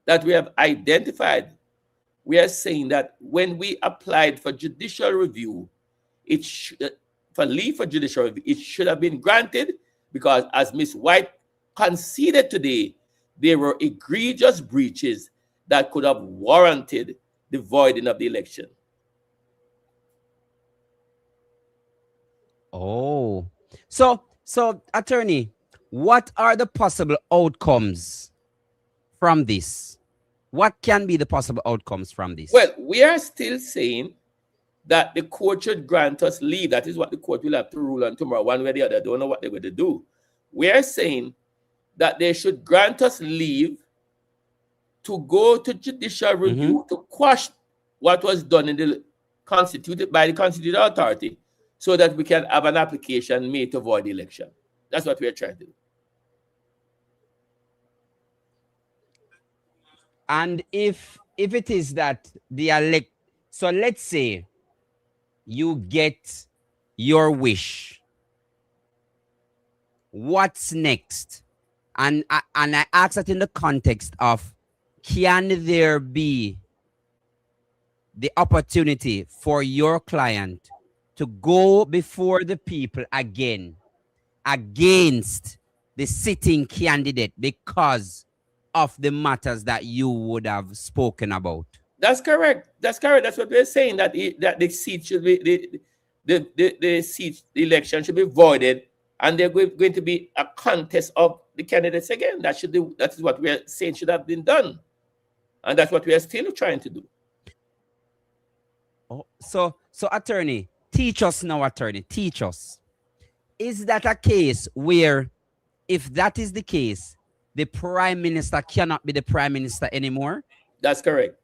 that we have identified, we are saying that when we applied for judicial review, for leave for judicial review, it should have been granted because, as Ms. White conceded today, there were egregious breaches that could have warranted the voiding of the election. Oh, so attorney, what are the possible outcomes from this? What can be the possible outcomes from this? Well, we are still saying that the court should grant us leave. That is what the court will have to rule on tomorrow, one way or the other. I don't know what they're going to do. We are saying that they should grant us leave to go to judicial review to quash what was done in the by the constituted authority, so that we can have an application made to void the election. That's what we are trying to do. And if it is that so let's say you get your wish, what's next? And I ask that in the context of, can there be the opportunity for your client to go before the people again against the sitting candidate because of the matters that you would have spoken about? That's correct. That's correct. That's what we're saying, that the seat should be the election should be voided, and there's going to be a contest of the candidates again. That is what we are saying should have been done, and that's what we are still trying to do. Oh, so attorney, teach us now, attorney, teach us. Is that a case where, if that is the case, the prime minister cannot be the prime minister anymore? That's correct.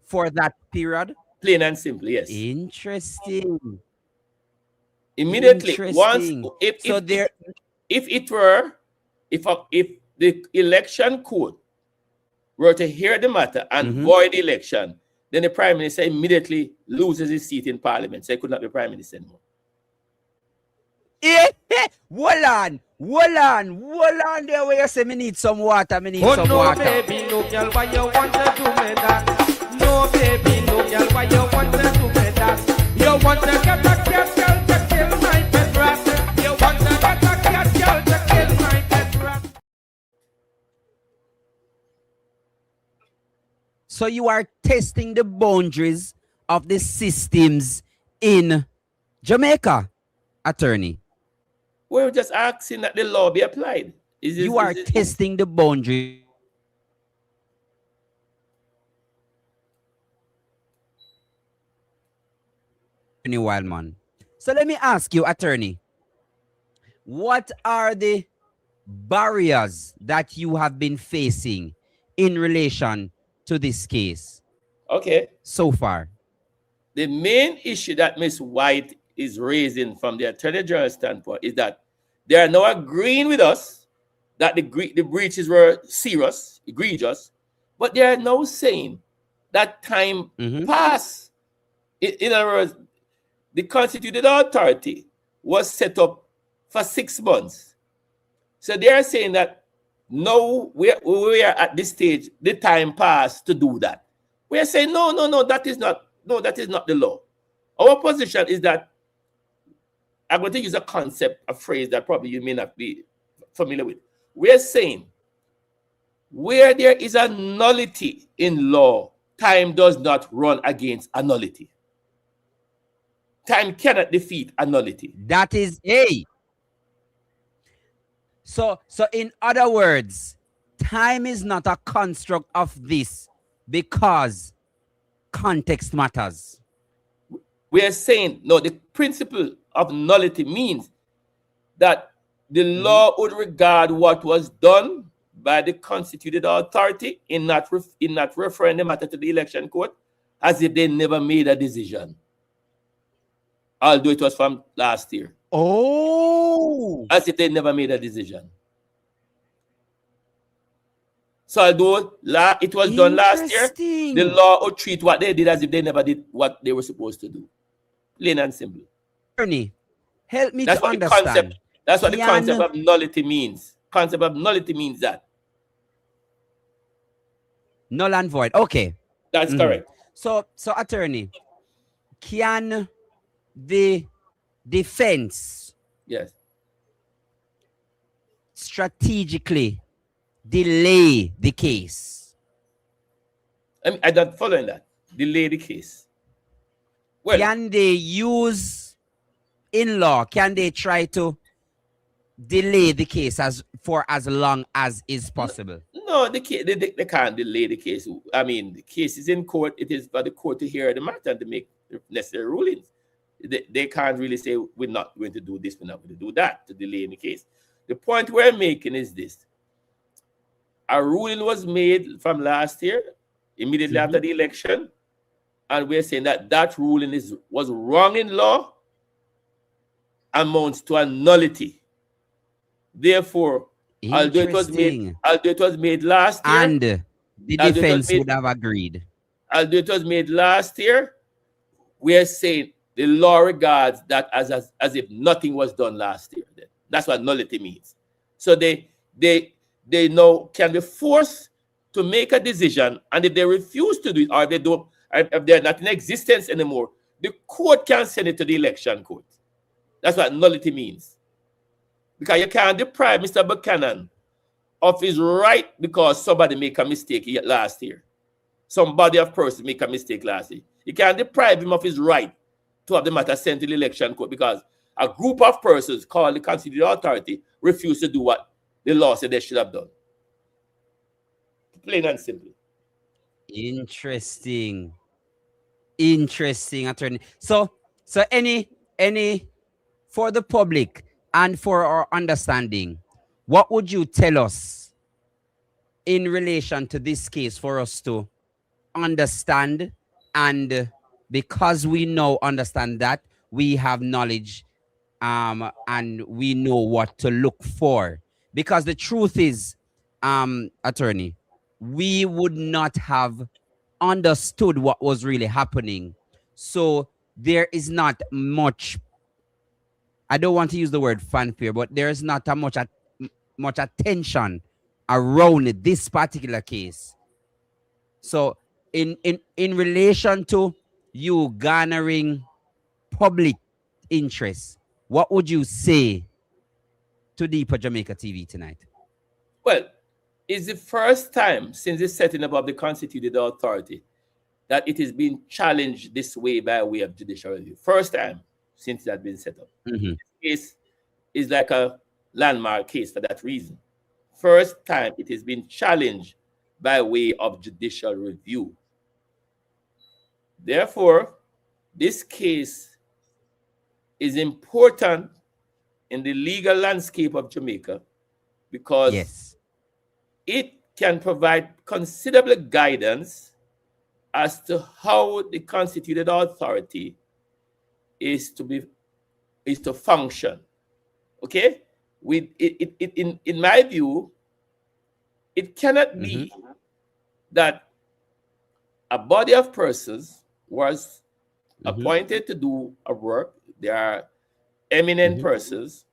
For that period? Plain and simple, yes. Interesting. Immediately, once if the election court were to hear the matter and void the election, then the prime minister immediately loses his seat in parliament. So he could not be prime minister anymore. Hold on. There where you say me need some water. Baby, no girl, why you want to do me that? No, baby, no girl, why you want to do me that? You want to get a cat girl to kill my pet rat. You want to get a cat girl to kill my pet rat. So you are testing the boundaries of the systems in Jamaica, attorney? We're just asking that the law be applied. You are testing the boundary. Wildman. So let me ask you, attorney, what are the barriers that you have been facing in relation to this case? Okay. So far. The main issue that Ms. White is raising from the Attorney General's standpoint is that they are now agreeing with us that the breaches were serious, egregious, but they are now saying that time passed. In other words, the constituted authority was set up for 6 months. So they are saying that no, we are at this stage, the time passed to do that. We are saying no, that is not the law. Our position is that, I'm going to use a concept, a phrase that probably you may not be familiar with. We are saying where there is a nullity in law, time does not run against a nullity. Time cannot defeat a nullity. That is A. So in other words, time is not a construct of this because context matters. We are saying, no, the principle of nullity means that the law would regard what was done by the constituted authority in not referring the matter to the election court as if they never made a decision. Although it was from last year. Oh! As if they never made a decision. So although it was done last year, the law would treat what they did as if they never did what they were supposed to do. Plain and simple. Attorney, help me to understand. That's what the concept of nullity means. Concept of nullity means that. Null and void. Okay. That's correct. So attorney, can the defense strategically delay the case? I'm not following that. Delay the case. Well, can they use in law? Can they try to delay the case for as long as is possible? No, they can't delay the case. I mean, the case is in court. It is for the court to hear the matter and to make necessary rulings. They can't really say, we're not going to do this, we're not going to do that, to delay the case. The point we're making is this. A ruling was made from last year, immediately after the election, and we're saying that ruling was wrong in law, amounts to a nullity. Therefore, although it was made last year, and the defense would have agreed. Although it was made last year, we are saying the law regards that as if nothing was done last year. That's what nullity means. So they now can be forced to make a decision, and if they refuse to do it, or if they're not in existence anymore, the court can send it to the election court. That's what nullity means. Because you can't deprive Mr. Buchanan of his right because somebody make a mistake last year. Somebody of person make a mistake last year. You can't deprive him of his right to have the matter sent to the election court because a group of persons called the constituted authority refused to do what the law said they should have done. Plain and simple. Interesting, attorney. So any for the public and for our understanding, what would you tell us in relation to this case for us to understand? And because we now understand that, we have knowledge and we know what to look for. Because the truth is, attorney, we would not have understood what was really happening. So there is not much, I don't want to use the word fanfare, but there is not much attention around this particular case. So in relation to you garnering public interest, what would you say to Deeper Jamaica TV tonight? Well, it's the first time since the setting up of the constituted authority that it is being challenged this way by way of judicial review. First time since it had been set up. This case is like a landmark case for that reason. First time it has been challenged by way of judicial review. Therefore, this case is important in the legal landscape of Jamaica because it can provide considerable guidance as to how the constituted authority is to function. Okay? In my view, it cannot be that a body of persons was appointed to do a work. They are eminent persons,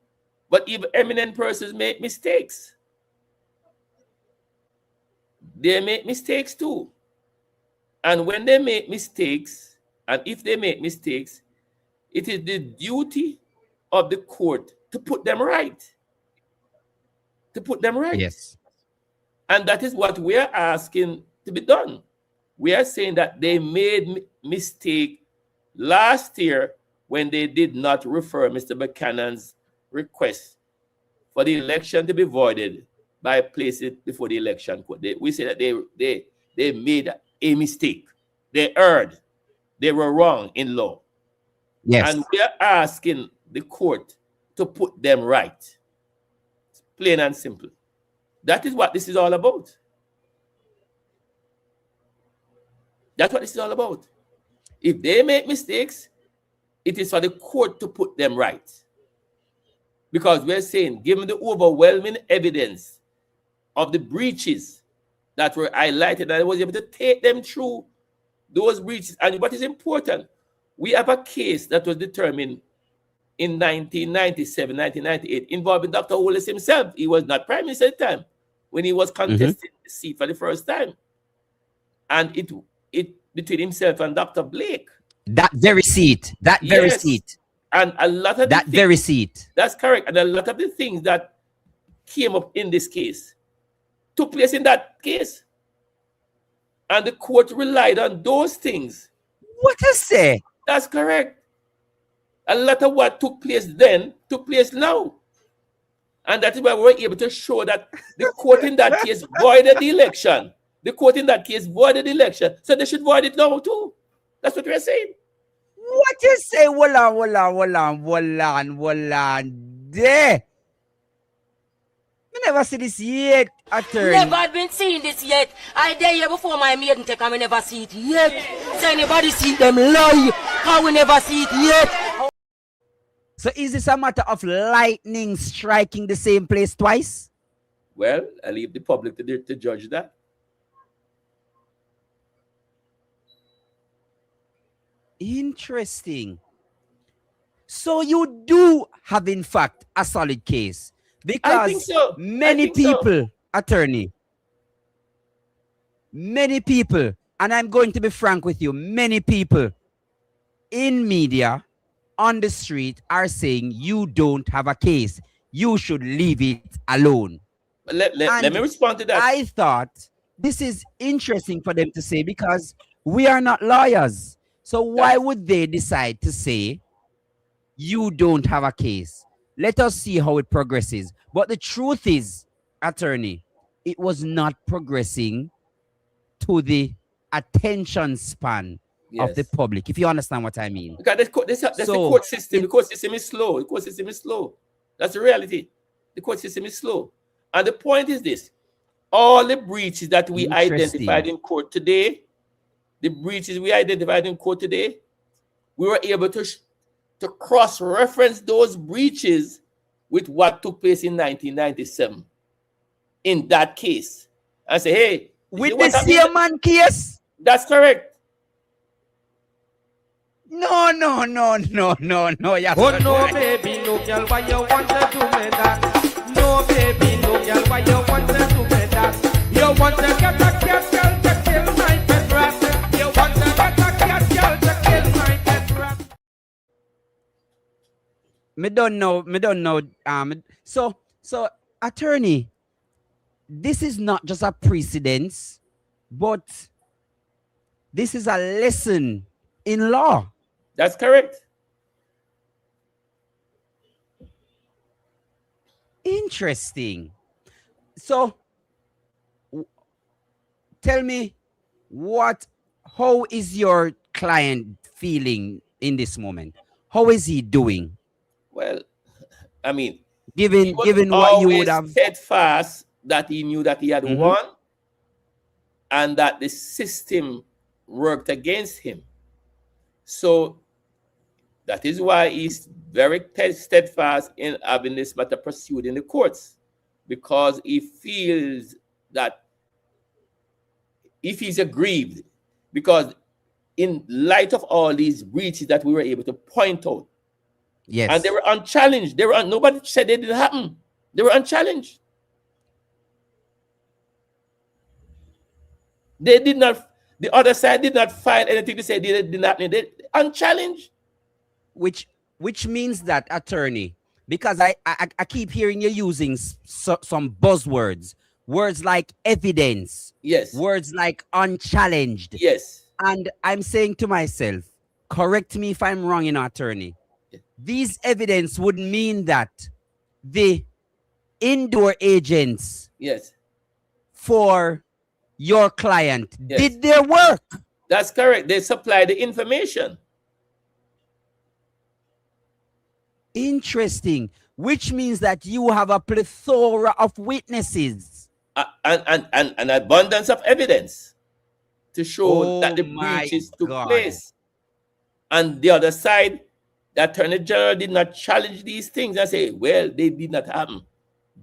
but even eminent persons make mistakes. They make mistakes too. And when they make mistakes, and if they make mistakes, it is the duty of the court to put them right. To put them right. Yes. And that is what we are asking to be done. We are saying that they made mistake last year when they did not refer Mr. Buchanan's request for the election to be voided by placing it before the election court. We say that they made a mistake. They erred. They were wrong in law. Yes. And we are asking the court to put them right. Plain and simple. That is what this is all about. That's what this is all about. If they make mistakes, it is for the court to put them right. Because we're saying, given the overwhelming evidence of the breaches that were highlighted, and I was able to take them through those breaches. And what is important, we have a case that was determined in 1997, 1998, involving Dr. Holness himself. He was not Prime Minister at the time when he was contesting the seat for the first time. And it between himself and Dr. Blake. That very seat. That very seat. And a lot of that very seat. That's correct. And a lot of the things that came up in this case took place in that case. And the court relied on those things. What I say? That's correct. A lot of what took place then took place now. And that is why we were able to show that the court in that case voided the election. The court in that case voided the election. So they should void it now too. That's what we're saying. What you say? Hold on. There. I never see this yet, attorney. Never been seeing this yet. I dare here before my maiden take and we never see it yet. So anybody see them lie, how we never see it yet. So is this a matter of lightning striking the same place twice? Well, I leave the public to judge that. Interesting. So you do have, in fact, a solid case. Because many people, attorney, many people, and I'm going to be frank with you, many people in media, on the street, are saying you don't have a case. You should leave it alone. Let me respond to that. I thought this is interesting for them to say because we are not lawyers. So why would they decide to say you don't have a case? Let us see how it progresses. But the truth is, attorney, it was not progressing to the attention span of the public, if you understand what I mean. Because the court system. The court system is slow. The court system is slow. That's the reality. The court system is slow. And the point is this. All the breaches that we identified in court today, we were able to cross-reference those breaches with what took place in 1997 in that case. And say, hey, with the Seaman case? That's correct. No. Oh no, baby, no girl, why you want to do me that? No, baby, no girl, why you want to do me that? You want to get a cat girl to kill my pet rat. You want to get a cat girl to kill my pet rat. Me don't know. So attorney, this is not just a precedence, but this is a lesson in law. That's correct. Interesting. So tell me how is your client feeling in this moment? How is he doing? Well, I mean, given what you would have steadfast that he knew that he had won and that the system worked against him. So that is why he's very steadfast in having this matter pursued in the courts, because he feels that if he's aggrieved, because in light of all these breaches that we were able to point out, yes, and they were unchallenged. Nobody said they didn't happen. They were unchallenged. They did not. The other side did not file anything to say they did not. They unchallenged. Which means that, attorney, because I keep hearing you using some buzzwords, words like evidence, yes, words like unchallenged, yes, and I'm saying to myself, correct me if I'm wrong, attorney. These evidence would mean that the indoor agents, yes, for your client, did their work. That's correct. They supplied the information. Interesting. Which means that you have a plethora of witnesses. And an abundance of evidence to show that the breaches took place. And the other side, the Attorney General did not challenge these things and say, well, they did not happen.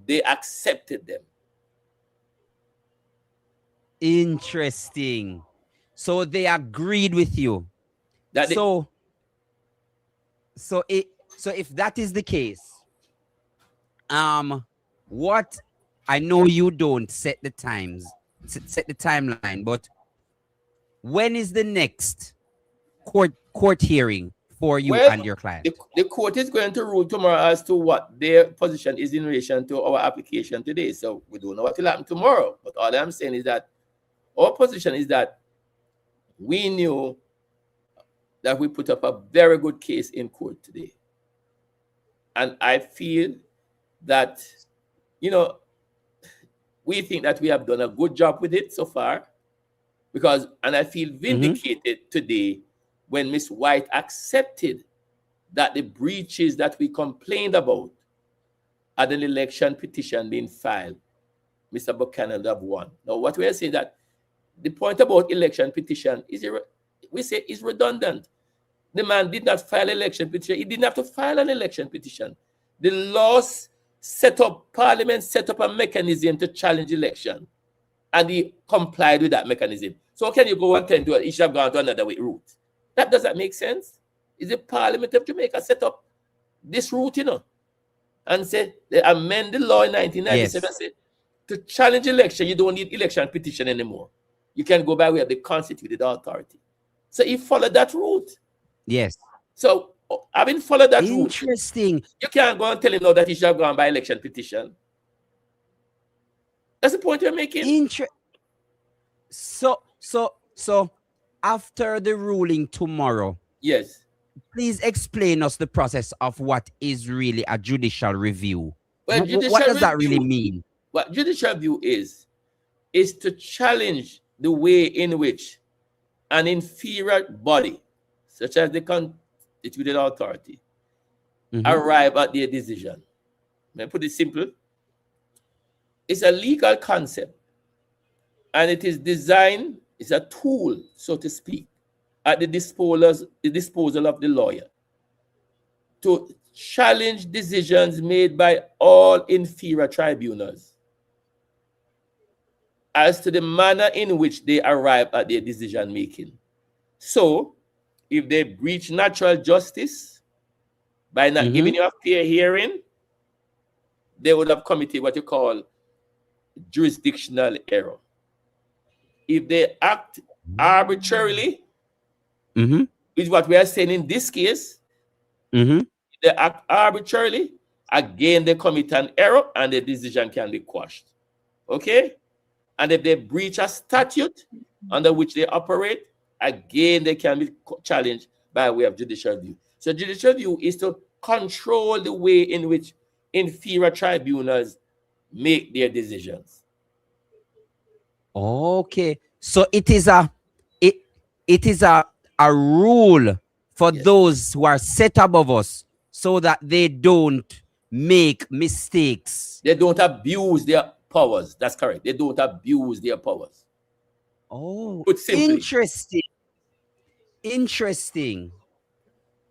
They accepted them. Interesting. So they agreed with you. So if that is the case, what I know you don't set the timeline, but when is the next court hearing for you and your client? The court is going to rule tomorrow as to what their position is in relation to our application today. So we don't know what will happen tomorrow. But all I'm saying is that our position is that we knew that we put up a very good case in court today. And I feel that, we think that we have done a good job with it so far. And I feel vindicated today when Ms. White accepted that the breaches that we complained about at an election petition being filed, Mr. Buchanan have won. Now, what we are saying that the point about election petition is, we say, is redundant. The man did not file an election petition. He didn't have to file an election petition. The laws Parliament set up a mechanism to challenge election, and he complied with that mechanism. So can you go and tell him he should have gone to another route? That doesn't make sense. Is the Parliament of Jamaica set up this route, and say they amend the law in 1997 and say to challenge election, you don't need election petition anymore. You can go by way of the constituted authority. So he followed that route. Yes. So having followed that route, interesting. You can't go and tell him now that he should have gone by election petition. That's the point you're making. So after the ruling tomorrow, yes, please explain us the process of what is really a judicial review. Well, what does that really mean? What judicial review is to challenge the way in which an inferior body, such as the constituted authority, arrive at their decision. May I put it simple? It's a legal concept, and it is designed, it's a tool, so to speak, at the disposal of the lawyer to challenge decisions made by all inferior tribunals as to the manner in which they arrive at their decision making. So, if they breach natural justice by not giving you a fair hearing, they would have committed what you call jurisdictional error. If they act arbitrarily, is what we are saying in this case, if they act arbitrarily, again they commit an error and the decision can be quashed. Okay? And if they breach a statute under which they operate, again they can be challenged by way of judicial review. So judicial review is to control the way in which inferior tribunals make their decisions. Okay, so it is a rule for those who are set above us, so that they don't make mistakes. They don't abuse their powers. That's correct. They don't abuse their powers. Oh, put simply, interesting.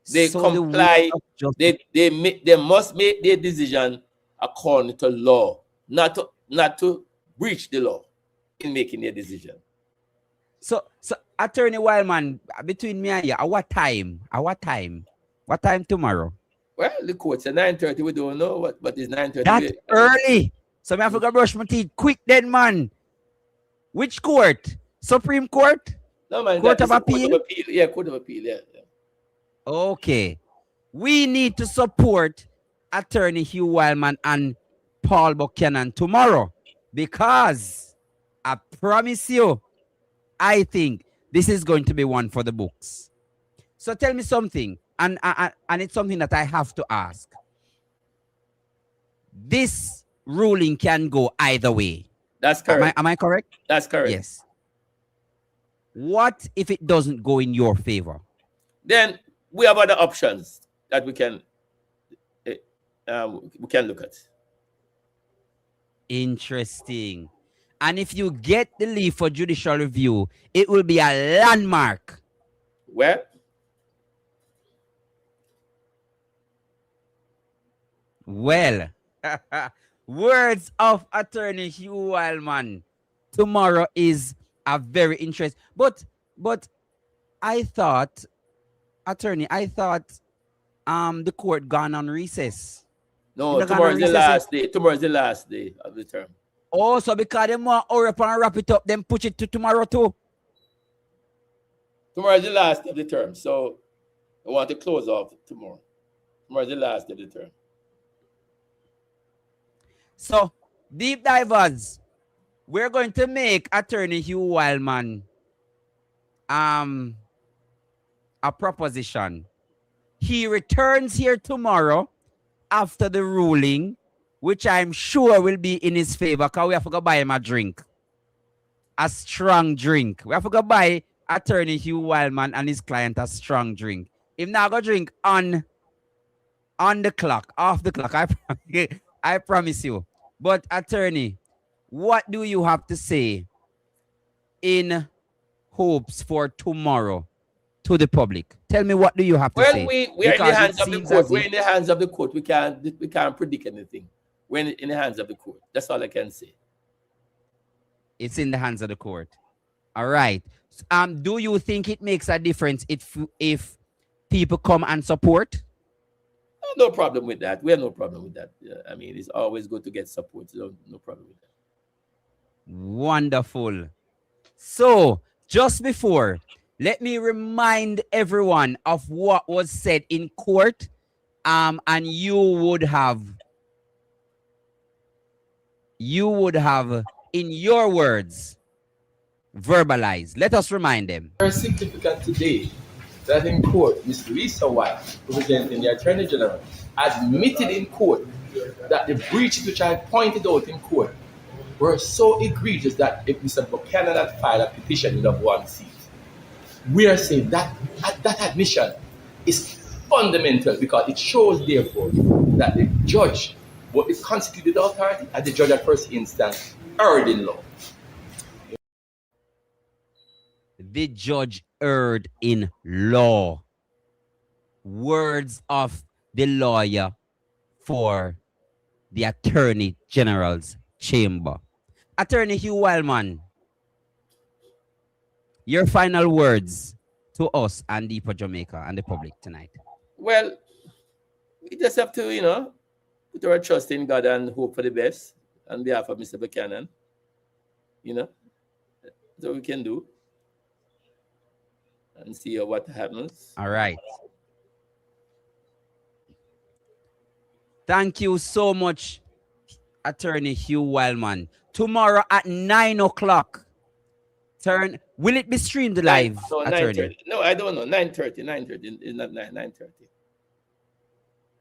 They So comply. They must make their decision according to law, not to breach the law in making their decision. So Attorney Wildman, between me and you, at what time? At what time? What time tomorrow? Well, the court said 9:30. We don't know what is 9:30. That's early. So I have to go brush my teeth quick then, man. Which court? Supreme Court? No, man. Court of Appeal? Court of Appeal. Yeah, Court of Appeal. Yeah. Okay. We need to support Attorney Hugh Widman and Paul Buchanan tomorrow because I promise you, I think this is going to be one for the books. So tell me something, and it's something that I have to ask. This ruling can go either way. That's correct. Am I correct? That's correct. Yes. What if it doesn't go in your favor? Then we have other options that we can look at. Interesting. And if you get the leave for judicial review, it will be a landmark. Well, words of Attorney Hugh Widman. Tomorrow is a very interesting. But I thought, Attorney, the court gone on recess. No, tomorrow's the last day. Tomorrow's the last day of the term. Oh, so because they want to hurry up and wrap it up, then push it to tomorrow too. Tomorrow's the last of the term, so I want to close off tomorrow. Tomorrow's the last of the term. So, deep divers, we're going to make Attorney Hugh Widman a proposition. He returns here tomorrow after the ruling, which I'm sure will be in his favor, because we have to go buy him a drink. A strong drink. We have to go buy Attorney Hugh Widman and his client a strong drink. If not go drink on the clock, off the clock, I promise you. But Attorney, what do you have to say in hopes for tomorrow to the public? Tell me, what do you have to say? Well, we are in the hands of the court. We're in the hands of the court. We can't predict anything. We're in the hands of the court. That's all I can say. It's in the hands of the court. All right. Do you think it makes a difference if people come and support? No problem with that. We have no problem with that. I mean, it's always good to get support. So no problem with that. Wonderful. So, just before, let me remind everyone of what was said in court, and you would have, in your words, verbalized. Let us remind them. Very significant today that in court, Mr. Lisa White, representing the Attorney General, admitted in court that the breaches which I pointed out in court were so egregious that if Mr. Buchanan had filed a petition, he'd have one seat. We are saying that admission is fundamental because it shows, therefore, that the judge, what is constituted authority, and the judge at first instance, erred in law. The judge erred in law. Words of the lawyer for the Attorney General's chamber. Attorney Hugh Widman, your final words to us and Deeper Jamaica and the public tonight. Well, we just have to, put our trust in God and hope for the best on behalf of Mr. Buchanan. That's what we can do. And see what happens. All right. Thank you so much, Attorney Hugh Widman. Tomorrow at 9 o'clock. Will it be streamed live, Attorney? No, I don't know. 9:30. 9:30. It's not 9:30.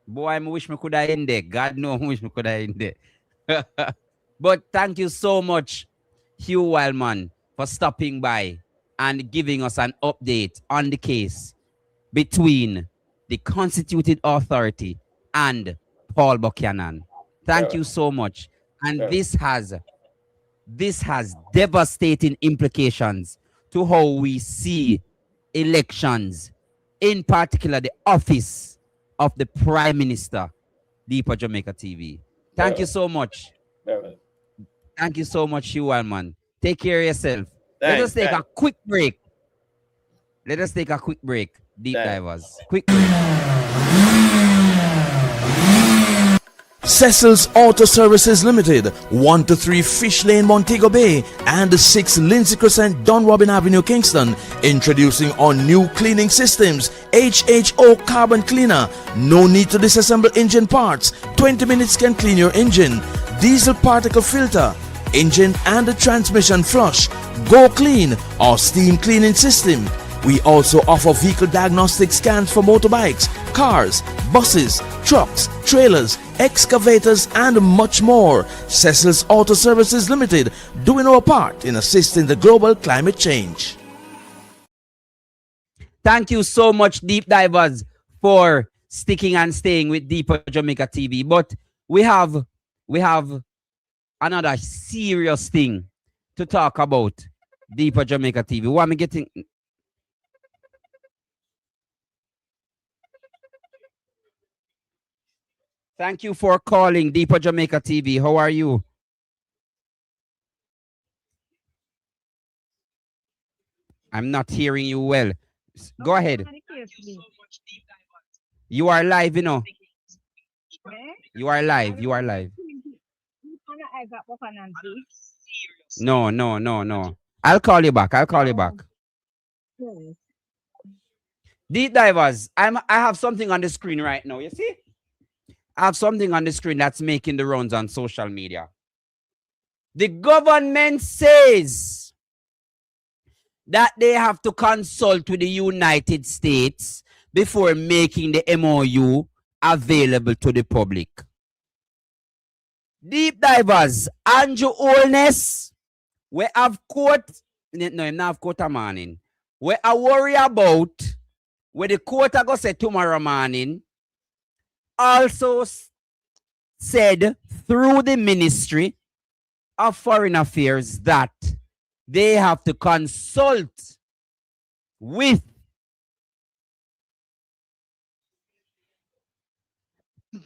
Boy, I wish me could have ended. God knows I wish me could have ended. But thank you so much, Hugh Widman, for stopping by and giving us an update on the case between the constituted authority and Paul Buchanan. Thank you so much. And this has devastating implications to how we see elections, in particular the office of the Prime Minister, Deeper Jamaica TV. Thank you so much. Thank you so much, Hugh Widman. Take care of yourself. Let us take a quick break. Let us take a quick break. Deep divers. Quick break. Cecil's Auto Services Limited, 1 to 3 Fish Lane, Montego Bay, and 6 Lindsay Crescent, Don Robin Avenue, Kingston, introducing our new cleaning systems, HHO Carbon Cleaner. No need to disassemble engine parts. 20 minutes can clean your engine. Diesel particle filter, engine and the transmission flush, Go Clean, our steam cleaning system. We also offer vehicle diagnostic scans for motorbikes, cars, buses, trucks, trailers, excavators, and much more. Cecil's Auto Services Limited, doing our part in assisting the global climate change. Thank you so much, deep divers, for sticking and staying with Deeper Jamaica TV. But we have another serious thing to talk about. Deeper Jamaica TV. What am I getting? Thank you for calling Deeper Jamaica TV. How are you? I'm not hearing you well. Go ahead. You are live, you know. You are live. You are live. No. I'll call you back. Deep divers, I have something on the screen right now. You see? I have something on the screen that's making the rounds on social media. The government says that they have to consult with the United States before making the MOU available to the public. Deep divers, Andrew Holness, we have court, no, I'm not have court a morning. We are worried about where the court are going to say tomorrow morning, also said through the Ministry of Foreign Affairs that they have to consult with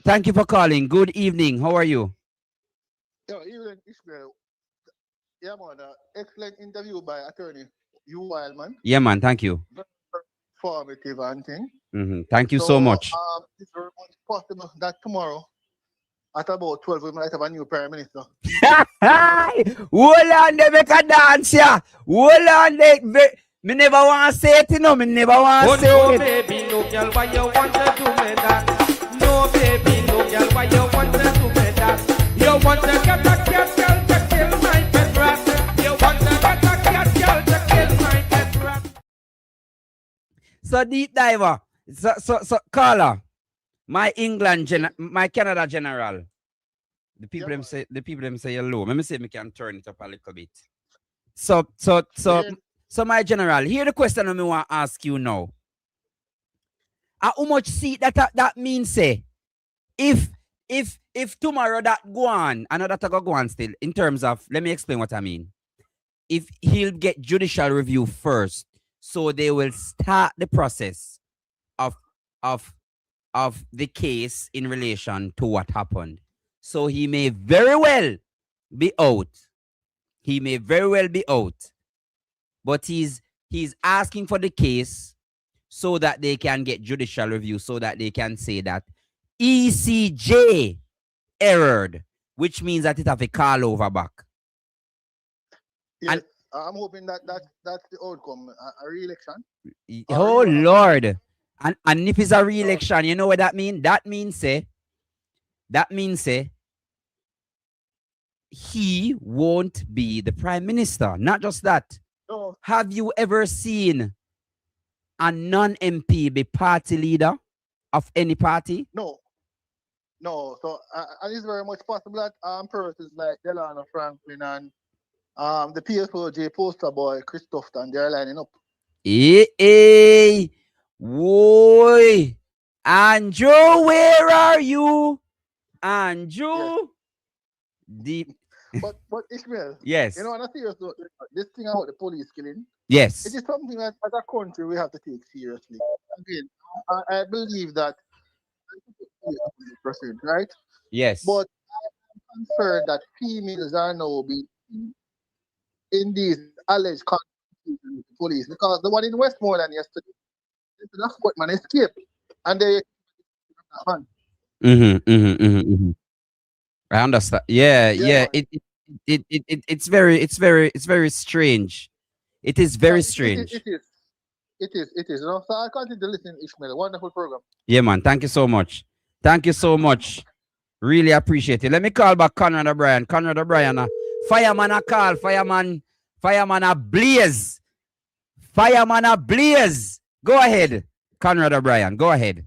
Thank you for calling. Good evening. How are you? Evening, Ishmael. Yeah, man. Excellent interview by attorney Hugh Widman. Yeah, man. Thank you. Very informative and thing. Thank you so much. It's very much possible that tomorrow at about 12 we might have a new prime minister. Hold on, they make a dance here. Hold on, me never want to say it, you know. Me never want to say no, it. Baby, no girl, why you want to do me that? No, baby, no girl, why you want to do me that? You want to get a cat girl to kill my pet rat. You want to get a cat girl to kill my pet rat. So deep diver, so caller, my my Canada general. The people them say hello. Let me see if we can turn it up a little bit. So my general, here the question I want to ask you now. How much seat that means say if tomorrow that go on, another go on still in terms of, let me explain what I mean. If he'll get judicial review first, so they will start the process of the case in relation to what happened. So he may very well be out. He may very well be out. But he's asking for the case so that they can get judicial review, so that they can say that ECJ errored, which means that it have a call over back. Yes, and I'm hoping that's the outcome, a re-election. Oh Lord. And if it's a re-election, you know what that means? That means he won't be the prime minister. Not just that. No. Have you ever seen a non-MP be party leader of any party? No. So and it's very much possible that persons like Delano Franklin and the PFOJ poster boy Christoph, and they're lining up. Hey, boy, Andrew, where are you, Andrew? Yes. Deep. But Ishmael, yes. You know, on a serious note, this thing about the police killing, yes, it is something that as a country we have to take seriously. Again, I believe that right? Yes. But I'm concerned that females are now being in these alleged constitutional police because the one in Westmoreland yesterday, the footman escaped and they man. I understand. Yeah. It's very strange. It is very strange. It is. You know, so I continue to listen, Ishmael. Wonderful program. Yeah, man. Thank you so much. Really appreciate it. Let me call back Conrad O'Brien. Fireman a call. Fireman a blaze. Fireman a blaze. Go ahead, Conrad O'Brien. Go ahead.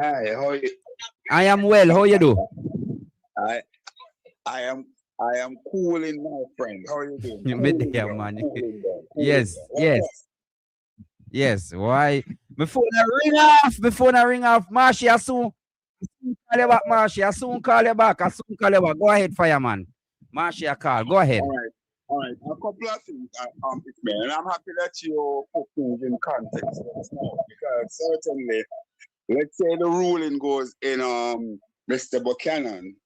Hi, how are you? I am well. How you do? I am cooling, my friend. How are you doing? Yeah, man. Yes. Why? Before I ring off, Marshy, I soon call you back, Marshy. I soon call you back. Go ahead, fireman. Marshy, I call. Go ahead. All right. A couple of things, man, and I'm happy that you put things in context because certainly, let's say the ruling goes in Mr. Buchanan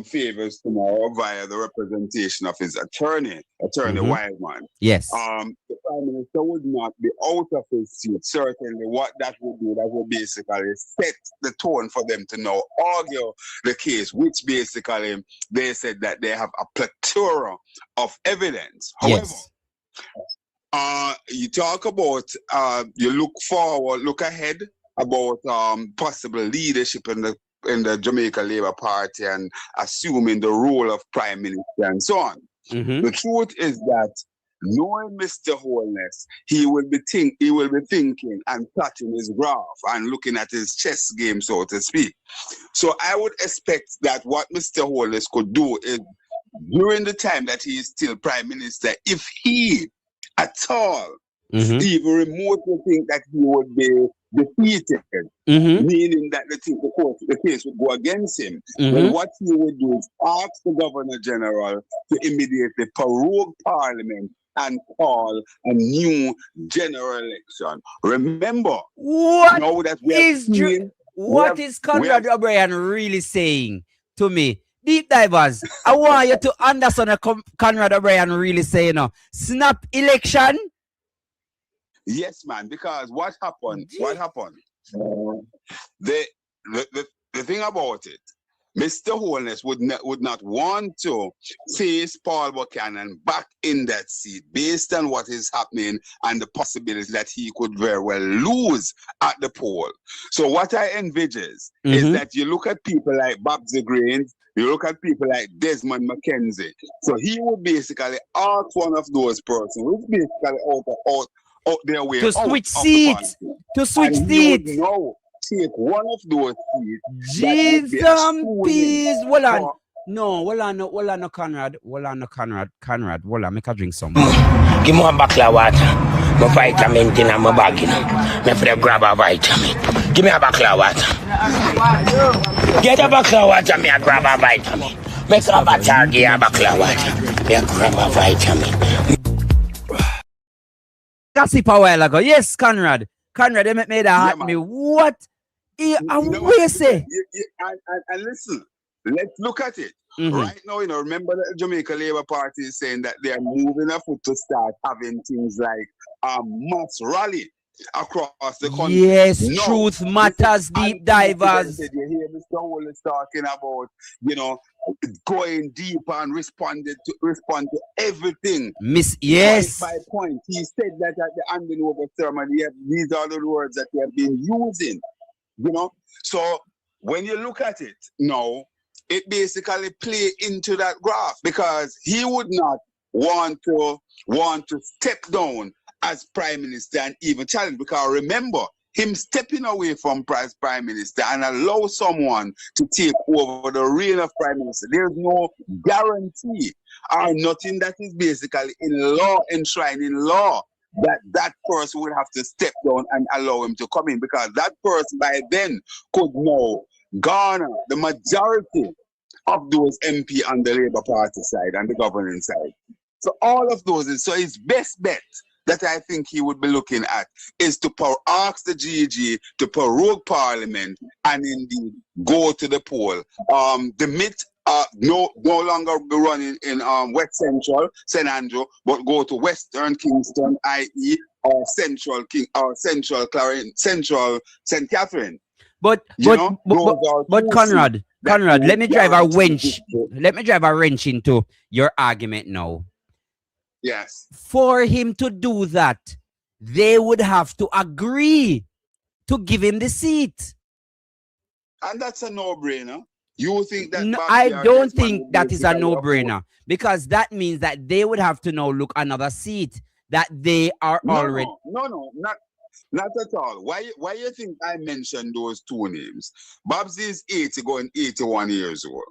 favors tomorrow via the representation of his attorney Widman. Yes. The Prime Minister would not be out of his seat. Certainly what that would do, that would basically set the tone for them to now argue the case, which basically they said that they have a plethora of evidence. However, you talk about, you look ahead about possible leadership in the Jamaica Labour Party and assuming the role of Prime Minister and so on. The truth is that knowing Mr. Holness, he will be thinking and plotting his graph and looking at his chess game, so to speak. So I would expect that what Mr. Holness could do is during the time that he is still Prime Minister, if he at all even remotely think that he would be defeated, meaning that the case would go against him, then what he would do is ask the Governor General to immediately prorogue Parliament and call a new general election. Remember, what is Conrad O'Brien really saying to me? Deep divers, I want you to understand what Conrad O'Brien really saying now. Snap election. Yes, man, because what happened? The thing about it, Mr. Holness would not want to face Paul Buchanan back in that seat based on what is happening and the possibility that he could very well lose at the poll. So what I envisage is that you look at people like BABSY Grange, you look at people like Desmond McKenzie. So he would basically ask one of those persons, which basically out their way to switch seats. No, take one of those seats. Jesus, peace. Hold on. No, Conrad. Hold on, make a drink some. Give me one bottle of water. My vitamin in my bag. Me for grab a vitamin. Give me a bottle of water. Get a bottle of water, me a grab a vitamin. Make a bottle, give a bottle of water. Me a grab a vitamin. Gossip a while ago. Yes, Conrad, they made that hurt me. What? What you say? And listen, let's look at it. Right now, remember the Jamaica Labour Party is saying that they are moving a foot to start having things like mass rally across the country. Yes, truth matters, deep divers. You hear Mr. Holness talking about, going deep and respond to everything. Yes. Point by point. He said that at the handing over ceremony, these are the words that they have been using. So when you look at it now, it basically play into that graph because he would not want to step down as Prime Minister and even challenge, because remember, him stepping away from Prime Minister and allow someone to take over the reign of Prime Minister, there's no guarantee or nothing that is basically enshrined in law that person would have to step down and allow him to come in, because that person by then could now garner the majority of those MP on the Labour Party side and the governing side. So all of those, so his best bet that I think he would be looking at is to ask the GEG to prorogue Parliament and indeed go to the poll. The myth no longer be running in West Central St. Andrew, but go to Western Kingston, i.e. or Central Central St. Catherine. But Conrad, let me drive a wrench. Let me drive a wrench into your argument now. Yes. For him to do that, they would have to agree to give him the seat. And that's a no-brainer. You think that? No, I don't think that is a no-brainer, because that means that they would have to now look another seat that they are already. No, not at all. Why you think I mentioned those two names? Babsy is 80 going 81 years old.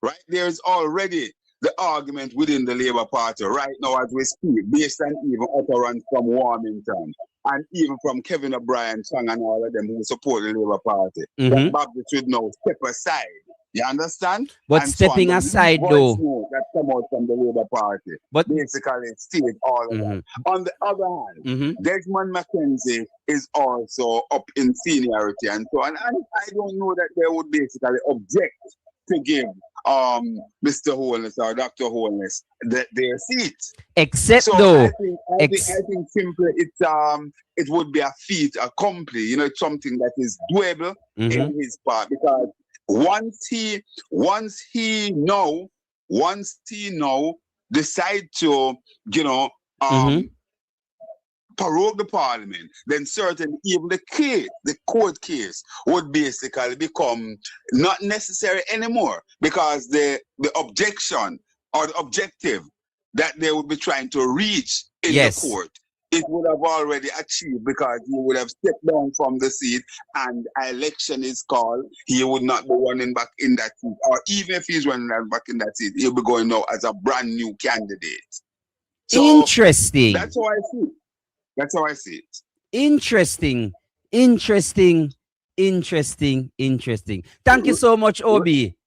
Right? There's already the argument within the Labour Party right now as we speak, based on even utterance from Warmington and even from Kevin O'Brien, Chang and all of them who support the Labour Party. That Babsy should now step aside. You understand? But and stepping aside, though, that come out from the Labour Party, but basically state all of that. On the other hand, Desmond McKenzie is also up in seniority and so on. And I don't know that they would basically object to give Mr. Holness or Dr. Holness their seat. Except so though, I think simply it would be a feat accomplished. You know, it's something that is doable in his part, because once he decide to, prorogue the parliament, then certainly even the court case would basically become not necessary anymore, because the objection or the objective that they would be trying to reach in the court, it would have already achieved, because he would have stepped down from the seat and an election is called. He would not be running back in that seat, or even if he's running back in that seat, he'll be going now as a brand new candidate. So interesting. That's how I see it. That's how I see it. Interesting. Thank you so much, Obi.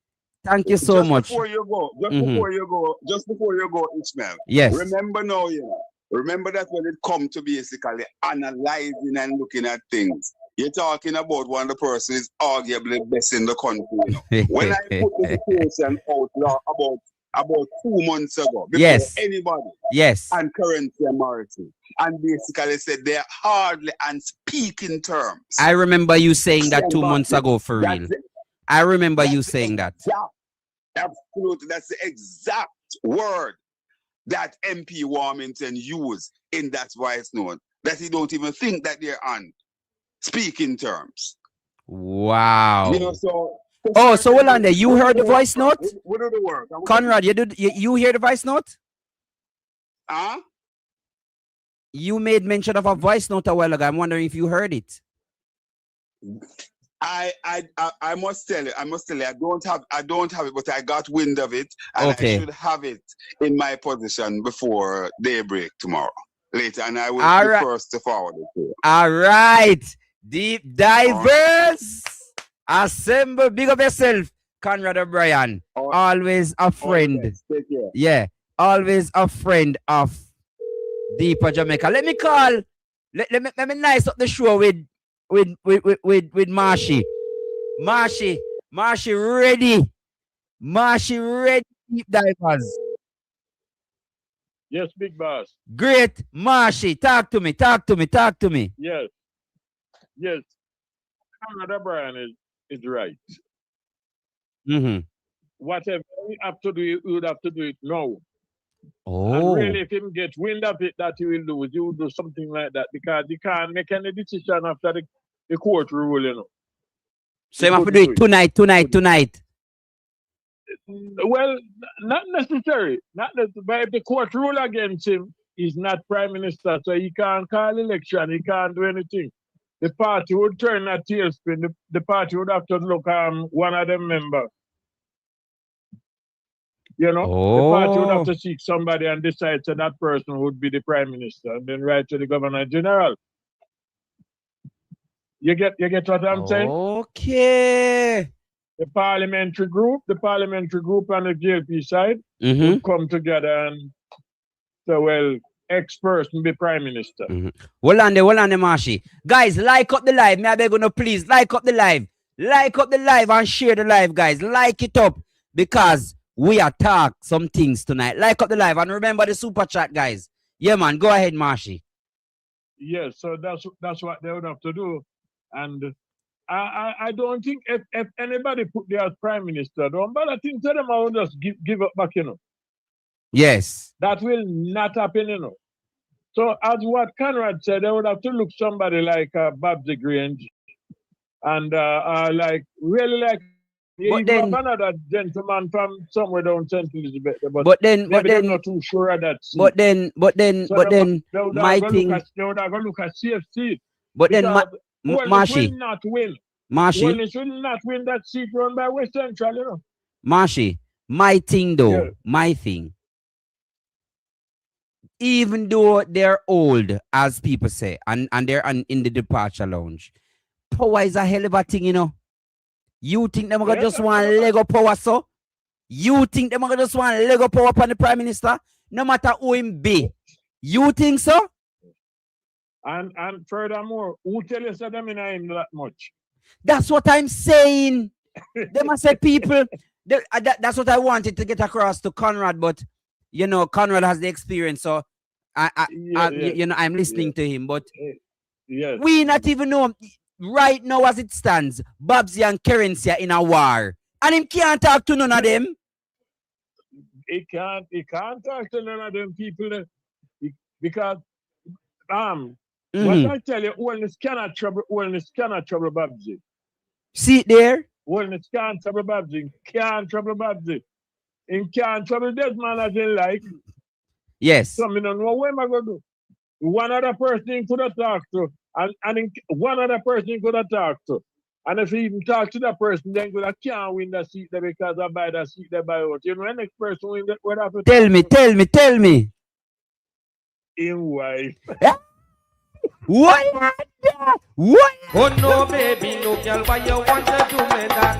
Thank you so much. Before you go, just before you go, Ishmael. Yes. Remember now, remember that when it comes to basically analyzing and looking at things, you're talking about one of the persons is arguably best in the country. When I put the situation out about 2 months ago, before anybody, and Kerensia Morrison, and basically said they're hardly on speaking terms. I remember you saying that 2 months ago, for real. I remember you saying that. Absolutely, that's the exact word that MP Warmington used in That's Why It's Known, that he don't even think that they're on speaking terms. Wow. So hold on there. You heard the voice note? We do the work. Conrad, you hear the voice note? Huh? You made mention of a voice note a while ago. I'm wondering if you heard it. I must tell you, I don't have it, but I got wind of it, and I should have it in my position before daybreak tomorrow later, and I will be first to forward it to you. All right. Deep divers. Assemble. Big up yourself, Conrad O'Brien. Always a friend. Take care. Yeah. Always a friend of Deeper Jamaica. Let me call. Let me nice up the show with Marshy. Marshy ready. Marshy ready, deep divers. Yes, big boss. Great. Marshy, talk to me. Yes. Conrad O'Brien is right. Whatever we have to do, we would have to do it now. And really, if him get wind of it, that he will do, he will do something like that, because he can't make any decision after the court rule, So you have to do it tonight. Well, not necessary. But if the court rule against him, he's not prime minister, so he can't call election, he can't do anything. The party would turn a tailspin. The party would have to look one of them members. The party would have to seek somebody and decide so that person would be the prime minister, and then write to the governor general. You get what I'm saying? Okay. The parliamentary group and the JP side would come together and say, well, X person be prime minister. Hold on there, Marshy. Guys, like up the live. May I beg you, please like up the live. Like up the live and share the live, guys. Like it up. because we attack some things tonight. Like up the live and remember the super chat, guys. Yeah, man. Go ahead, Marshy. Yes, so that's what they would have to do. And I don't think if anybody put there as prime minister, don't bother think to them I will just give up back, Yes. That will not happen, So as what Conrad said, they would have to look somebody like BABSY Grange and like really like another gentleman from somewhere down St. Elizabeth. But then they're not too sure of that. But then my thing. They would have to look at safe seat. But then Marshy will not win. Marshy will not win that seat run by West Central, Marshy, my thing though, my thing. Even though they're old, as people say, and they're in the departure lounge, power is a hell of a thing, You think them gonna just want Lego power, so? You think them gonna just want Lego power upon the prime minister? No matter who him be. You think so? And furthermore, who tell you that them in him that much? That's what I'm saying. They must say people. That's what I wanted to get across to Conrad, but Conrad has the experience, so I'm listening to him. But we not even know right now as it stands. BABSY and KERENSIA in a war, and him can't talk to none of them. He can't talk to none of them people because what I tell you, Holness cannot trouble BABSY. See there? Holness can't trouble BABSY. Can't trouble BABSY. He can't trouble this man as in like. Yes. So I don't know what am I going to do. One other person could have talked to, and one other person could have talked to. And if he even talk to that person, then I can't win that seat there because I buy that seat there by out. The next person win that. Tell me. In wife. What? Oh no, baby, no girl, why you want to do me that?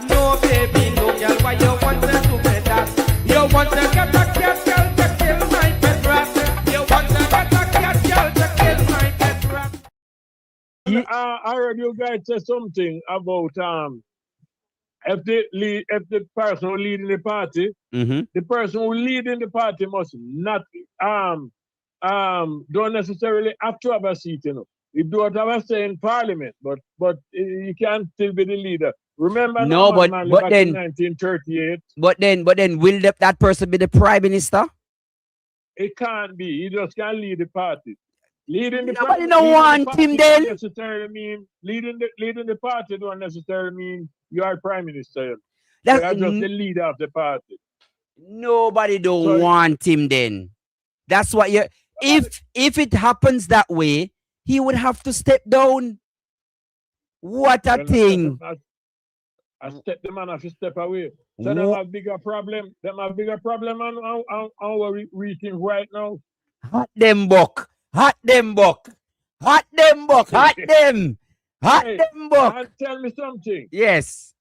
No, baby, no girl, why you want to do me that? You want to get a cat girl to kill my pet rat. You want to get a cat girl to kill my pet rat. I heard you guys say something about if the person who leading the party, the person who leading the party must not don't necessarily have to have a seat, You don't have a say in parliament, but you can still be the leader. Remember, but then in 1938. But then, will that person be the prime minister? It can't be. He just can't lead the party. Leading the Nobody don't want him then. Necessarily mean leading the party don't necessarily mean you are prime minister. That's just the leader of the party. Nobody don't want him then. That's what you. If it happens that way, he would have to step down. What a thing! I step the man have to step away. So them have bigger problem. Them have bigger problem on what we reaching right now. Hot them buck. And tell me something. Yes.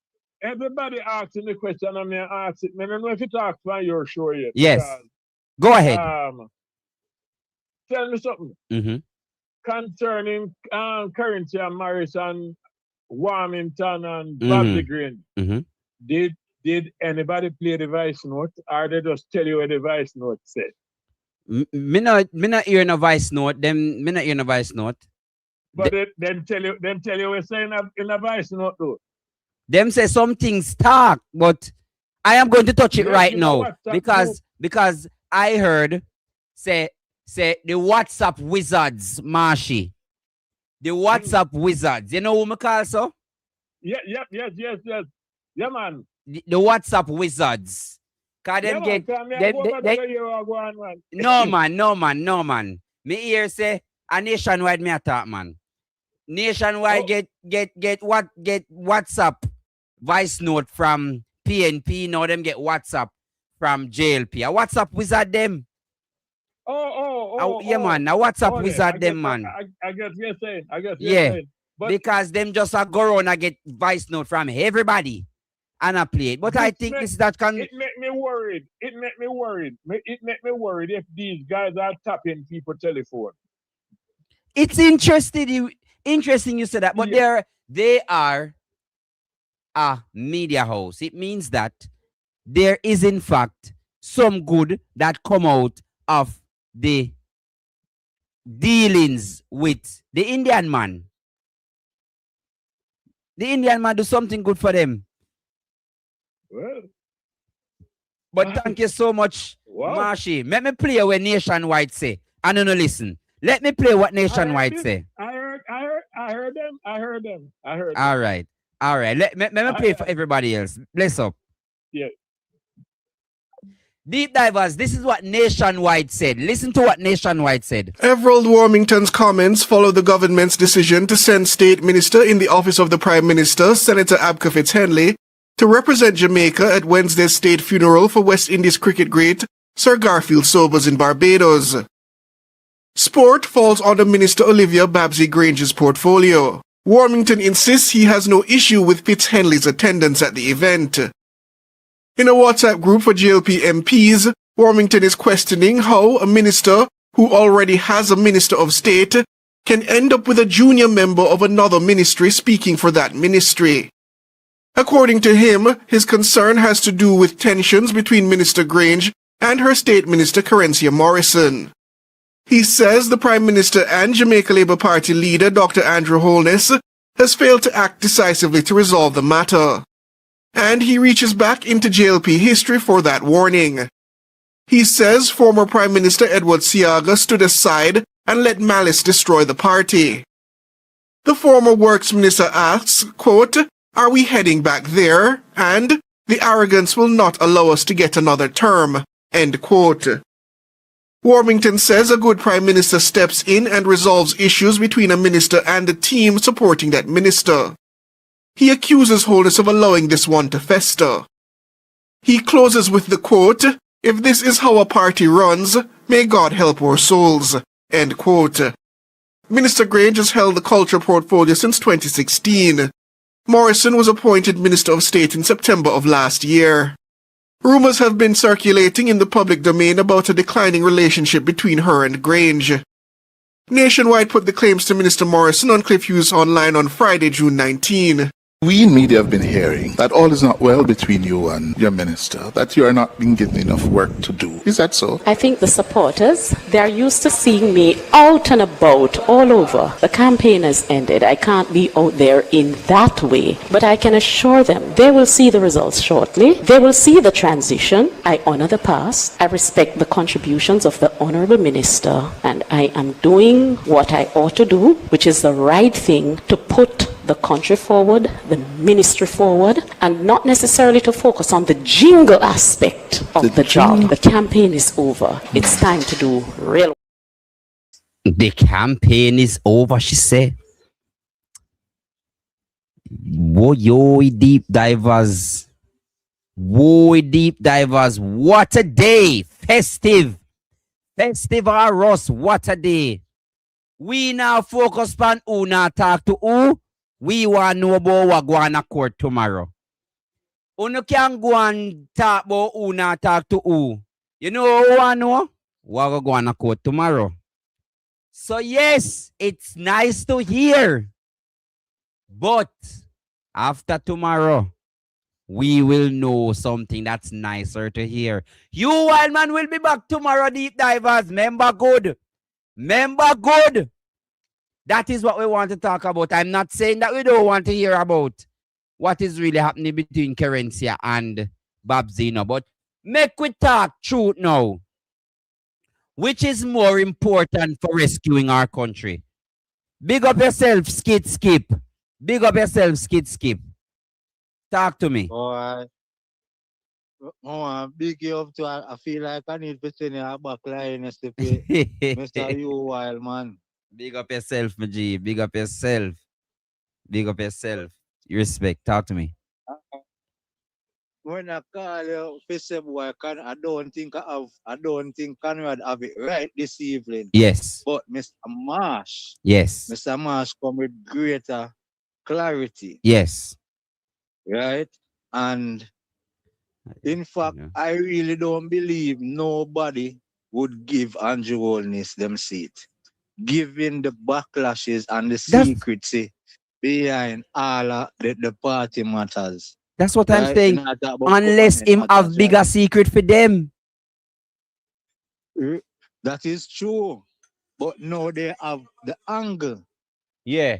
Everybody asking the question, and I ask it. I don't know if it asks for your show yet. Yes. Go ahead. Tell me something. Concerning KERENSIA, Morrison, Warmington, and BABSY Grange. Did anybody play the voice note, or they just tell you what the voice note said? Me not hear no voice note. Me not hear no voice note. But them tell you we're saying in a voice note though. Them say some things talk, but I am going to touch it right now because I heard say the WhatsApp wizards, Marshy. The WhatsApp wizards. You know who me call so? Yes. Yeah, man. The WhatsApp wizards. Cause them no man. Me hear say a nationwide me attack, man. Nationwide get WhatsApp voice note from PNP. Now them get WhatsApp from JLP. A WhatsApp wizard them. Yeah, man. A WhatsApp wizard them, man. I guess you're saying. But because them just a go around and get voice note from everybody and I play it. But I think this that can. It make me worried. It make me worried if these guys are tapping people's telephone. It's interesting you said that, but they are a media house. It means that there is in fact some good that come out of the dealings with the Indian man. The Indian man do something good for them. Well, but thank you so much, Marshy. Let me play what Nationwide say. I don't know, listen. Let me play what Nationwide say. I heard them. All right. Let me play for everybody else. Bless up. Yeah. Deep divers, this is what Nationwide said. Listen to what Nationwide said. Everald Warmington's comments follow the government's decision to send State Minister in the Office of the Prime Minister, Senator Abka Fitzhenley, to represent Jamaica at Wednesday's state funeral for West Indies cricket great Sir Garfield Sobers in Barbados. Sport falls under Minister Olivia Babsy Grange's portfolio. Warmington insists he has no issue with Fitzhenley's attendance at the event. In a WhatsApp group for JLP MPs, Warmington is questioning how a minister who already has a Minister of State can end up with a junior member of another ministry speaking for that ministry. According to him, his concern has to do with tensions between Minister Grange and her State Minister Kerensia Morrison. He says the Prime Minister and Jamaica Labour Party leader Dr. Andrew Holness has failed to act decisively to resolve the matter. And he reaches back into JLP history for that warning. He says former Prime Minister Edward Seaga stood aside and let malice destroy the party. The former Works Minister asks, quote, "Are we heading back there?" And "The arrogance will not allow us to get another term," end quote. Warmington says a good Prime Minister steps in and resolves issues between a minister and the team supporting that minister. He accuses Holness of allowing this one to fester. He closes with the quote, "If this is how a party runs, may God help our souls," end quote. Minister Grange has held the culture portfolio since 2016. Morrison was appointed Minister of State in September of last year. Rumors have been circulating in the public domain about a declining relationship between her and Grange. Nationwide put the claims to Minister Morrison on Cliff Hughes online on Friday, June 19. We in media have been hearing that all is not well between you and your minister, that you are not being given enough work to do. Is that so? I think the supporters, they're used to seeing me out and about all over. The campaign has ended. I can't be out there in that way. But I can assure them they will see the results shortly. They will see the transition. I honor the past. I respect the contributions of the Honorable Minister. And I am doing what I ought to do, which is the right thing, to put the country forward, the ministry forward, and not necessarily to focus on the jingle aspect of the job. The campaign is over. It's time to do real. The campaign is over, she said. Whoa, deep divers. Whoa, deep divers. What a day. Festive. Festive Ross. What a day. We now focus on who now talk to who. We want to know about what go on a court tomorrow. Uno can go and talk about who not talk to who. You know who I know? What go on a court tomorrow. So yes, it's nice to hear. But after tomorrow, we will know something that's nicer to hear. You Wildman will be back tomorrow, deep divers. Remember good. Remember good. That is what we want to talk about. I'm not saying that we don't want to hear about what is really happening between Kerensia and Babsy, but make we talk truth now. Which is more important for rescuing our country? Big up yourself, Skip. Big up yourself, Skip. Talk to me. Oh, big you up to I feel like I need to send you a back line, Mr. You Wild Man. Big up yourself, my G. Big up yourself. Big up yourself. You respect. Talk to me. When I call you, boy, I don't think Conrad have it right this evening. Yes. But Mr. Marsh. Yes. Mr. Marsh come with greater clarity. Yes. Right? And in fact, I really don't believe nobody would give Andrew Holness them seat. Given the backlashes and the secrecy behind all of the party matters. That's what I'm Right? saying. Not talk about Unless government him have matters, bigger right? secret for them. That is true. But now they have the angle. Yeah.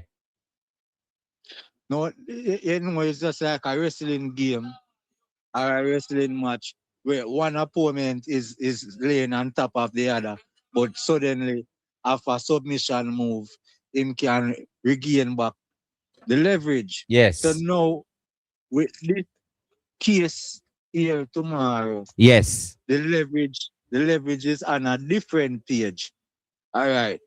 No, you know, it's just like a wrestling game or a wrestling match where one opponent is laying on top of the other, but suddenly, after a submission move, him can regain back the leverage. Yes. So now, with this case here tomorrow, Yes. the leverage is on a different page. All right.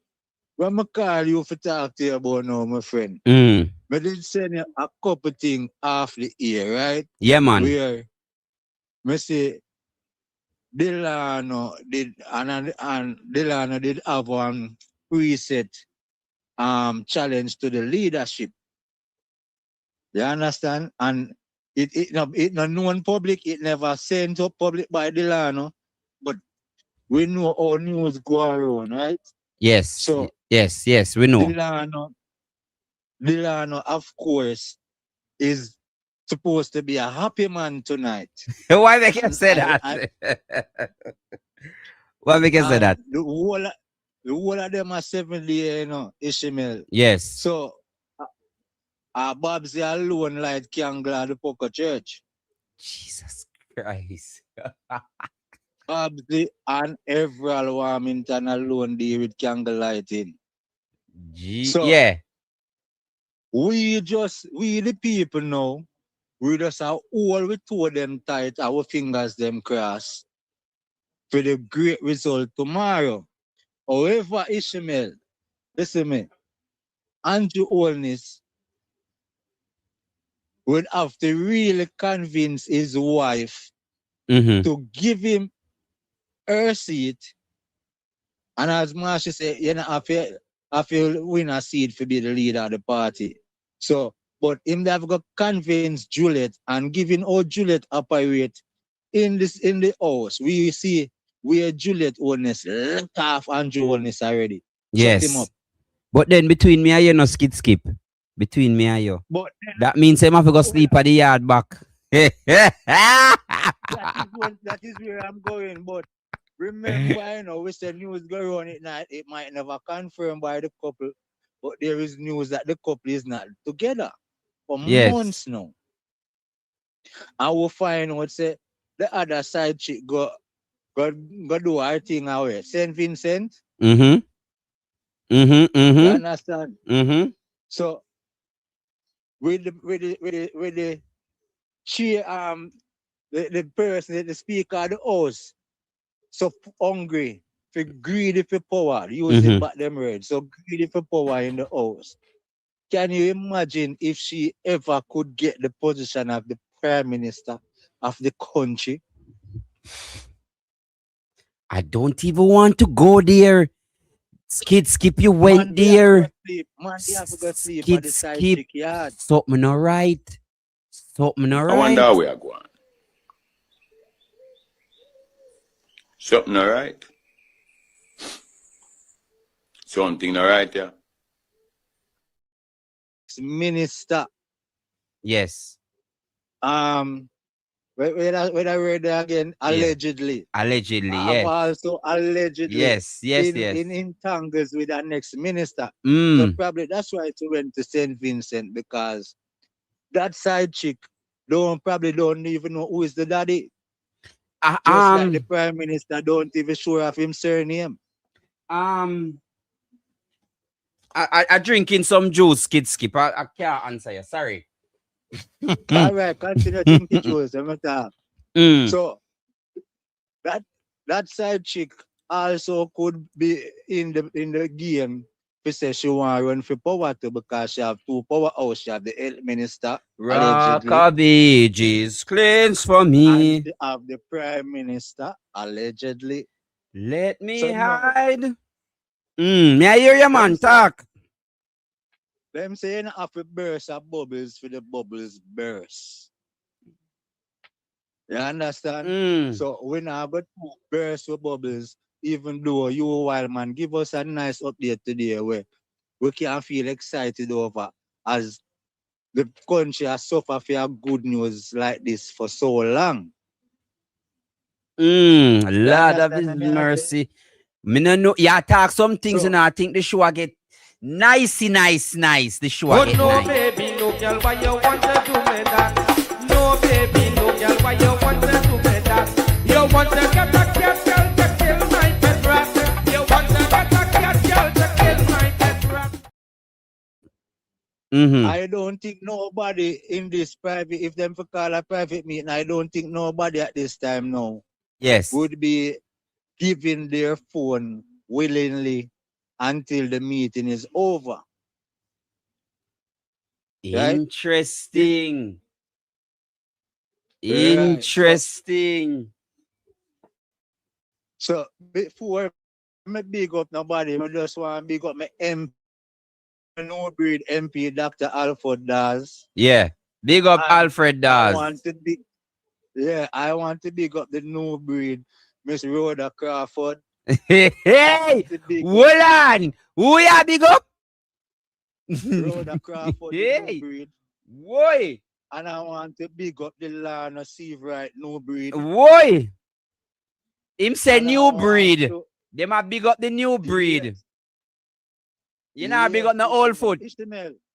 When I call you for talk to you about now, my friend, I did send you a couple things off the air, right? Yeah, man. Where I say Delano did and Delano did have one preset challenge to the leadership. You understand? And it not known public, it never sent up public by Delano, but we know how news go around, right? Yes. So yes, we know. Delano, of course, is supposed to be a happy man tonight. Why make you say that? Why make you say that? The whole of them are 70, you know, Ishmael. Yes. So, Babsy alone light candle at the Poker Church. Jesus Christ. Babsy and Everall Warmington alone deal with candle lighting. So, yeah. we the people now, we just have all we toe them tight, our fingers them crossed for the great result tomorrow. However, Ishmael, listen me, Andrew Holness would have to really convince his wife to give him her seat. And as Marsha said, you know, I feel win a seat to be the leader of the party. So, but him have got convince Juliet and giving all Juliet operate in the house. We see where Juliet Holness let off Andrew Holness already. Shut him up. But then between me and you, no skip. Between me and you. But that means him have to go sleep at the yard back. that is where I'm going. But remember, you know, we said news go on it might never confirmed by the couple, but there is news that the couple is not together for months now. I will find out say the other side chick go do her thing away. St. Vincent. You understand? So with the chair the person, the speaker of the house, so hungry, for greedy for power, using back them words, so greedy for power in the house. Can you imagine if she ever could get the position of the Prime Minister of the country? I don't even want to go there. Skip, you went there. Man, you have to go sleep at the side chick yard. Something all right. Something all right. I wonder how we are going. Something all right. Something all right, yeah. Minister. Yes. When I read that again, allegedly. Allegedly, I've yes. also allegedly Yes. in entangles with the next minister. Mm. So probably that's why it went to St. Vincent, because that side chick probably don't even know who is the daddy. Just like the Prime Minister don't even sure of him surname. I drinking some juice, skip. I can't answer you. Sorry. All right, continue drinking juice. So that side chick also could be in the game. She says she want to run for power too, because she have two powerhouse. She have the health minister, Rockabages cleanse for me. and she have the Prime Minister, allegedly. Let me So hide. May I hear you, man? Talk. Them saying have to burst of bubbles for the bubbles burst. You understand? So we now got to burst with bubbles, even though you, wild man, give us a nice update today where we can feel excited over as the country has suffered for good news like this for so long. Lord of His mercy. Me no know. Yeah, talk some things, and I think the show I get nice. The show I Oh get no, nice. baby, no girl, why you want to do me that? No, baby, no girl, why you want to do me that? You want to get a cat girl to kill my pet rat. You want to get a cat girl to kill my pet rat. I don't think nobody in this private, if them for call a private meeting, I don't think nobody at this time now would be giving their phone willingly until the meeting is over. Interesting. Right. Interesting. So before I big up nobody, I just want to big up my MP, no breed MP, Dr. Alfred Dawes. Yeah. Big up Alfred Dawes. I want to big up the new breed, Miss Rhoda Crawford. Hey, hold on. Who ya big up? Rhoda Crawford, the new breed. Why? And I want to big up the Lana Seabright new breed. Why? Him say new breed. They might big up the new breed. You know, big up the old foot.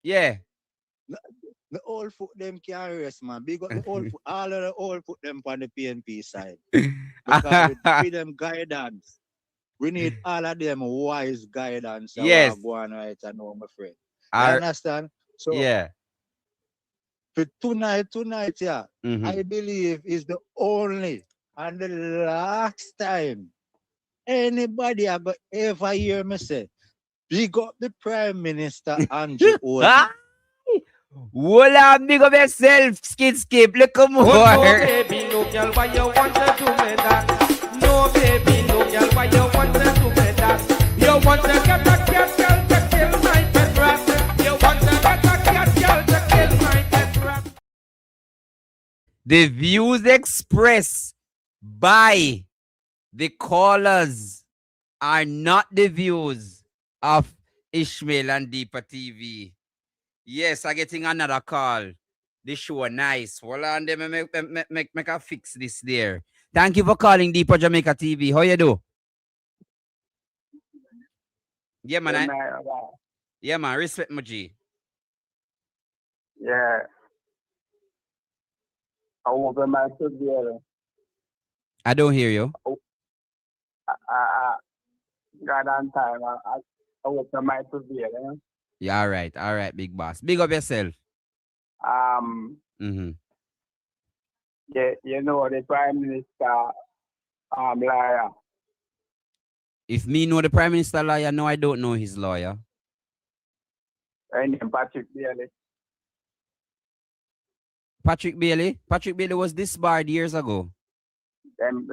Yeah. The old foot them can't rest, man. Big up the old foot. All of the old foot them on the PNP side. Because with them guidance. We need all of them wise guidance. Yes. Go on right and know, my friend. I You understand? So yeah. for tonight, yeah, I believe is the only and the last time anybody ever hear me say, big up the Prime Minister Andrew Holness. Hold on, big up yourself, skip. Look more. Oh no, baby, no girl, why you want to do me that? No, baby, no girl, why you want to do me that? You want to get a cat girl to kill my pet rat. You want to get a cat girl to kill my pet rat. The views expressed by the callers are not the views of Ishmael and DeeperTV. Yes, I'm getting another call. This show nice. Hold on, make a fix this there. Thank you for calling DeeperJamaicaTV. How you do? Yeah, man. Yeah, man. Respect my G. Yeah. I open my together. I don't hear you. God on time. I open my together. Yeah, all right, big boss. Big up yourself. Yeah, you know the Prime Minister lawyer. If me know the Prime Minister lawyer, no, I don't know his lawyer. And Patrick Bailey. Patrick Bailey was disbarred years ago. Them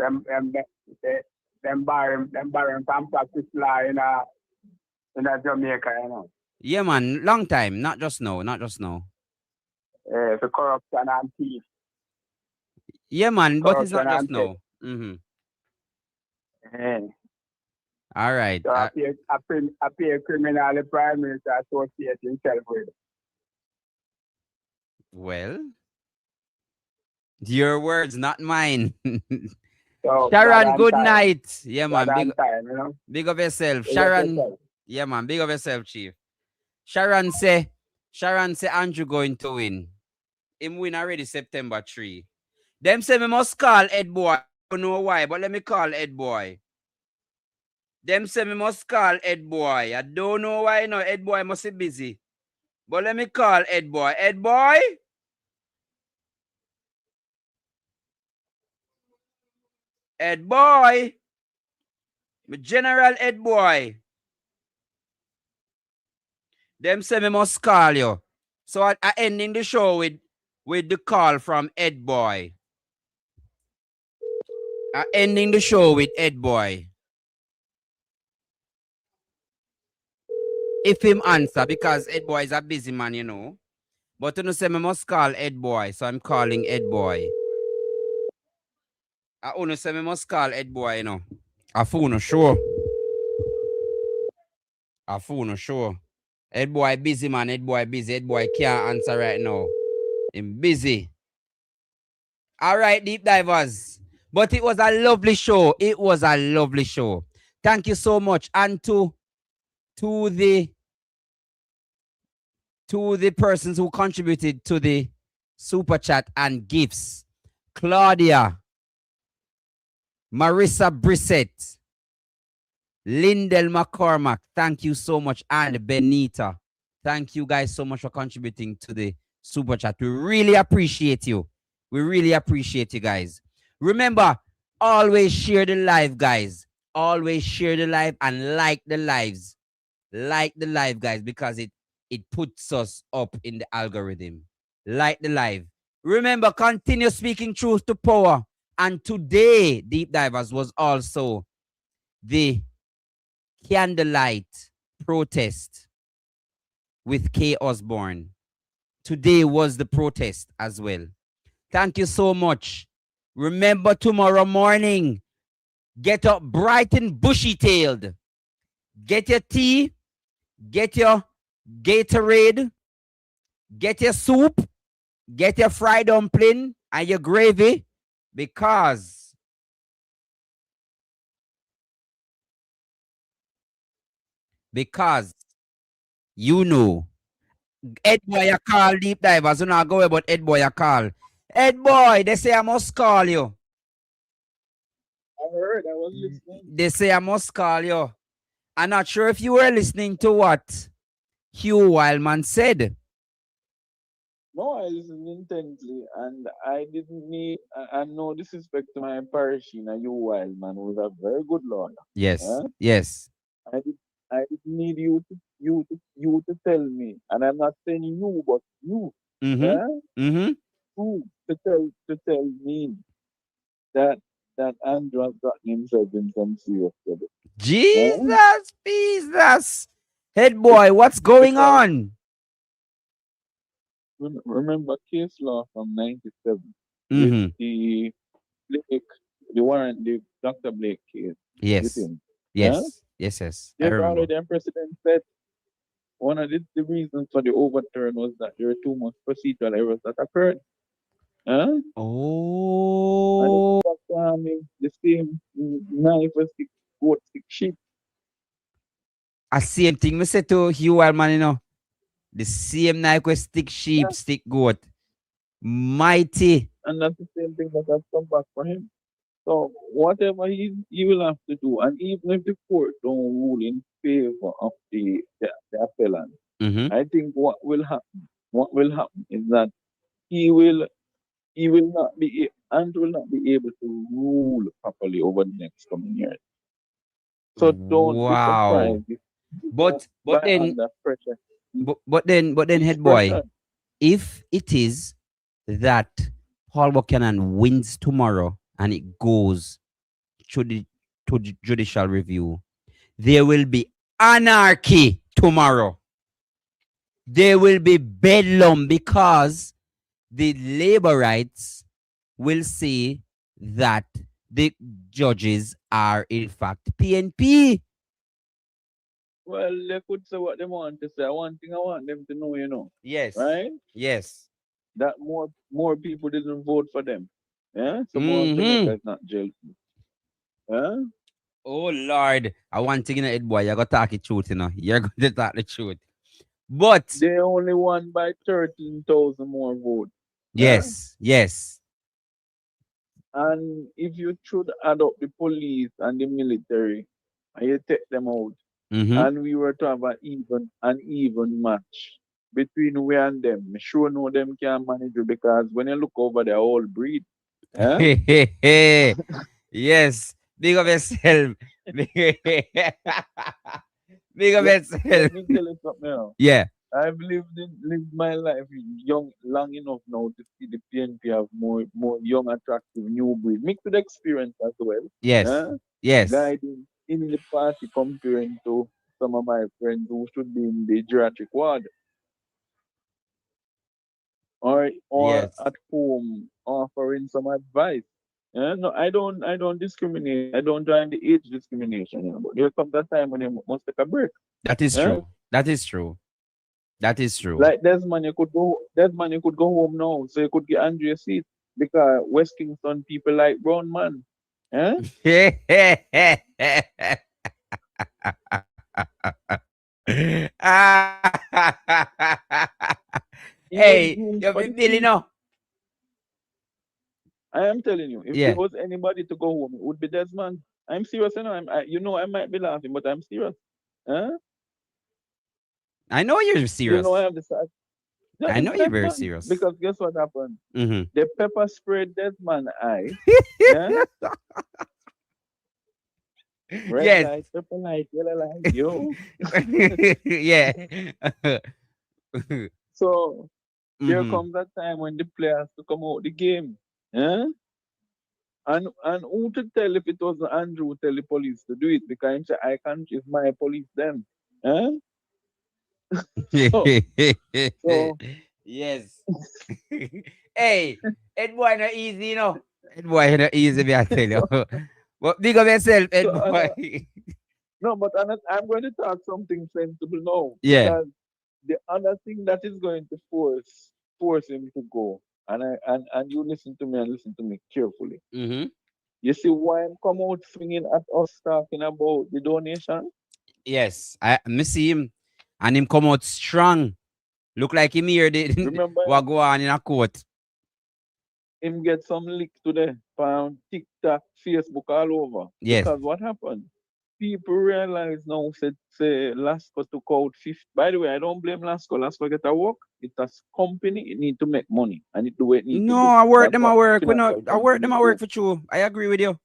barring from practice law in Jamaica, you know. Yeah, man, long time, not just now. For corruption and thief. Yeah, man, but it's not Corruption just and now. All right. So I pay criminal the Prime Minister associate himself with. Well, your words, not mine. So, Sharon, good time. night. Yeah, man. Time, you know? Big up yourself. Big up Sharon. yourself. Yeah, man. Big up yourself, Chief. Sharon say Andrew going to win. Him win already September 3. Them say me must call Ed Boy. I don't know why, but let me call Ed Boy. Them say me must call Ed Boy. I don't know why, no. Ed Boy must be busy. But let me call Ed Boy. Ed Boy? Ed Boy? My General Ed Boy. Them say me must call you. So I ending the show with the call from Ed Boy. I ending the show with Ed Boy. If him answer, because Ed Boy is a busy man, you know. But you know say me must call Ed Boy, so I'm calling Ed Boy. I only say me must call Ed Boy, you know. A phone sure. Head boy busy, man. Head boy busy. Head boy can't answer right now. I'm busy. All right, deep divers. But it was a lovely show. It was a lovely show. Thank you so much. And to the persons who contributed to the super chat and gifts. Claudia, Marissa Brissett, Lindell McCormack, thank you so much. And Benita, thank you guys so much for contributing to the super chat. We really appreciate you. We really appreciate you guys. Remember, always share the live, guys. Always share the live and like the lives. Like the live, guys, because it puts us up in the algorithm. Like the live. Remember, continue speaking truth to power. And today, Deep Divers, was also the candlelight protest with Kay Osborne. Today was the protest as well. Thank you so much. Remember, tomorrow morning, get up bright and bushy-tailed. Get your tea, get your Gatorade, get your soup, get your fried dumpling and your gravy, because you know, Ed Boy, I call Deep Divers. You know, go about Ed Boy, I call. Ed Boy, they say I must call you. I heard, I was listening. They say I must call you. I'm not sure if you were listening to what Hugh Widman said. No, I listened intently, and I didn't need, and no disrespect to my parishioner, you wild man, who's a very good lawyer. Yes, Huh? yes. I didn't need you to tell me, and I'm not saying you, but you, Mm-hmm. who to tell me that Andrew has gotten himself in some serious trouble. Jesus, Jesus. Head boy, what's going on? Remember case law from 97 Mm-hmm. with the Blake, the warrant, the Dr. Blake case. Yes. With him. Yes. Yes, yes. I Yes, remember. already the president said one of the reasons for the overturn was that there were too much procedural errors that occurred. Oh. And the same knife was stick goat, stick sheep. A same thing me say to Hugh Widman, you know. The same knife with stick sheep, stick goat. Mighty. And that's the same thing that has come back for him. So whatever he will have to do, and even if the court don't rule in favor of the appellant, I think what will happen is that he will not be able to rule properly over the next coming years. So don't be surprised. But then under pressure. but then head boy, if it is that Paul Buchanan wins tomorrow and it goes to the judicial review, there will be anarchy tomorrow. There will be bedlam, because the labor rights will say that the judges are in fact PNP. Well, they could say what they want to say. One thing I want them to know, you know. Yes. Right? Yes. That more people didn't vote for them. Yeah? So more of Jamaica is not jailed. Yeah? Oh Lord. I want to, you know, Ed boy, you're gonna talk the truth, you know. You're gonna talk the truth. But they only won by 13,000 more votes. Yes, yes. And if you should add up the police and the military, and you take them out, and we were to have an even match between we and them, me sure know them can manage it, because when you look over the whole breed, yes. Big up yourself. Big up yourself. Let me tell you something now. Yeah. I've lived my life long enough now to see the PNP have more young, attractive, new breed, mixed with experience as well. Yes. Yes. Guiding in the party comparing to some of my friends who should be in the geriatric ward. Or at home offering some advice. No, I don't discriminate. I don't join the age discrimination. But there comes a time when you must take a break. That is true. That is true. That is true. Like Desmond, you could go home now, so you could get Andrew a seat because West Kingston people like brown man. Eh? Hey, you're Billy, no. I am telling you, if Yeah. there was anybody to go home, it would be Desmond. I'm serious, you know. I might be laughing, but I'm serious. Huh? I know you're serious. You know I have the side. I know you're very serious. Because guess what happened? Mm-hmm. The pepper sprayed Desmond eye. Yeah? Red Yes. light, purple light, yellow light, yo. Yeah. So there Mhm. comes that time when the players to come out the game. Yeah? And who to tell if it was Andrew who tell the police to do it because him say I can't is my police them. Eh? so Yes. Hey, Ed boy not easy, you know. Ed boy not easy, me I tell you. But big of yourself, Ed boy. No, but I'm going to talk something sensible now. Yeah. Because the other thing that is going to force him to go, and you listen to me and listen to me carefully. Mm-hmm. You see why I'm come out swinging at us talking about the donation? Yes, I see him, and him come out strong. Look like him here. Remember, what go on in a court. Him get some leak today from TikTok, Facebook, all over. Yes. Because what happened? People realize now, say Lasco took out 50. By the way, I don't blame Lasco. Lasco get a work. It's a company. It need to make money. And it do what it need to do. No, I work That's them what at work. We financial not, I work them at companies work do. for you. I agree with you.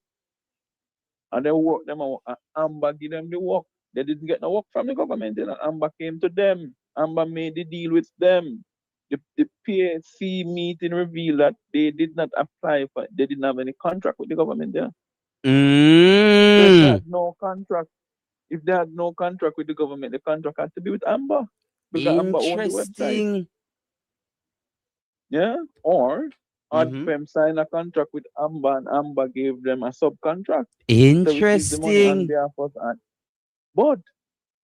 And they work them out. And Amber give them the work. They didn't get no work from the government. Then Amber came to them. Amber made the deal with them. The PAC meeting revealed that they did not apply for. They didn't have any contract with the government there. So if they had no contract, with the government, the contract had to be with Amber because Amber owned the website. Yeah, or Adfem signed a contract with Amber and Amber gave them a subcontract. To receive the money on Interesting. behalf of But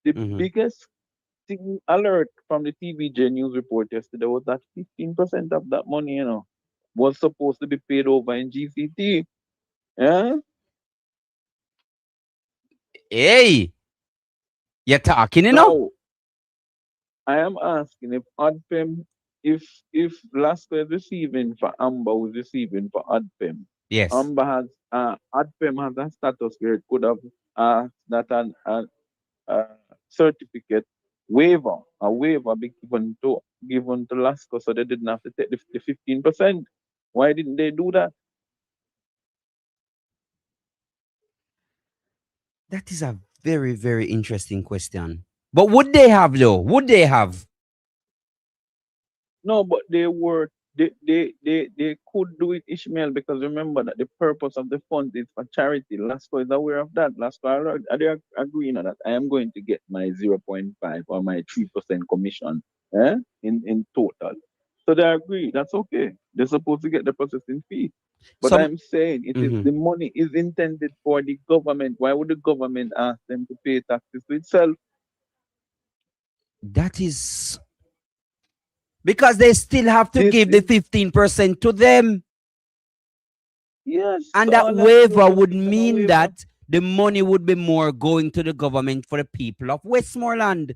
the biggest thing alert from the TVJ news report yesterday was that 15% of that money, was supposed to be paid over in GCT. Yeah. Hey, you're talking, you Now, know? I am asking if Adfem, if Lasco is receiving for Amber, who's receiving for Adfem. Yes. Amber has Adfem has a status where it could have that an certificate waiver, a waiver be given to Lasco, so they didn't have to take the 15%. Why didn't they do that? That is a very, very interesting question. But would they have though? Would they have? No, but they could do it, Ishmael, because remember that the purpose of the fund is for charity. Lasco is aware of that. Lasco are they agreeing on that. I am going to get my 0.5 or my 3% commission in total. So they agree. That's okay. They're supposed to get the processing fee. But I'm saying it is the money is intended for the government. Why would the government ask them to pay taxes to itself? That is because they still have to give the 15% to them. Yes. And that waiver would mean that the money would be more going to the government for the people of Westmoreland.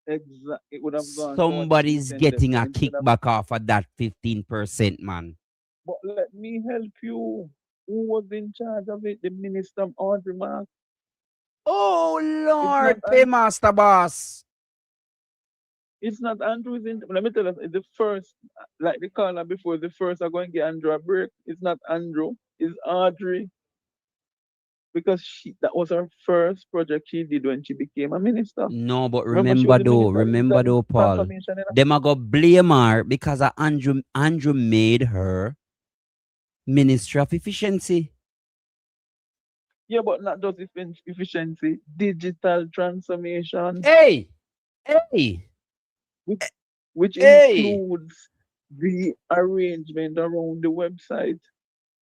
Exactly. It would have gone. Somebody's getting a kickback off of that 15%, man. But let me help you. Who was in charge of it? The Minister Andrew Mark. Oh Lord, Paymaster Boss. It's not Andrew. Let me tell you, it's the first, like the caller before, the first are going to get Andrew a break. It's not Andrew, it's Audrey. Because that was her first project she did when she became a minister. No, but remember though, Paul, them are go blame her because Andrew made her Minister of Efficiency. Yeah, but not just efficiency, digital transformation. Hey! Which includes the arrangement around the website.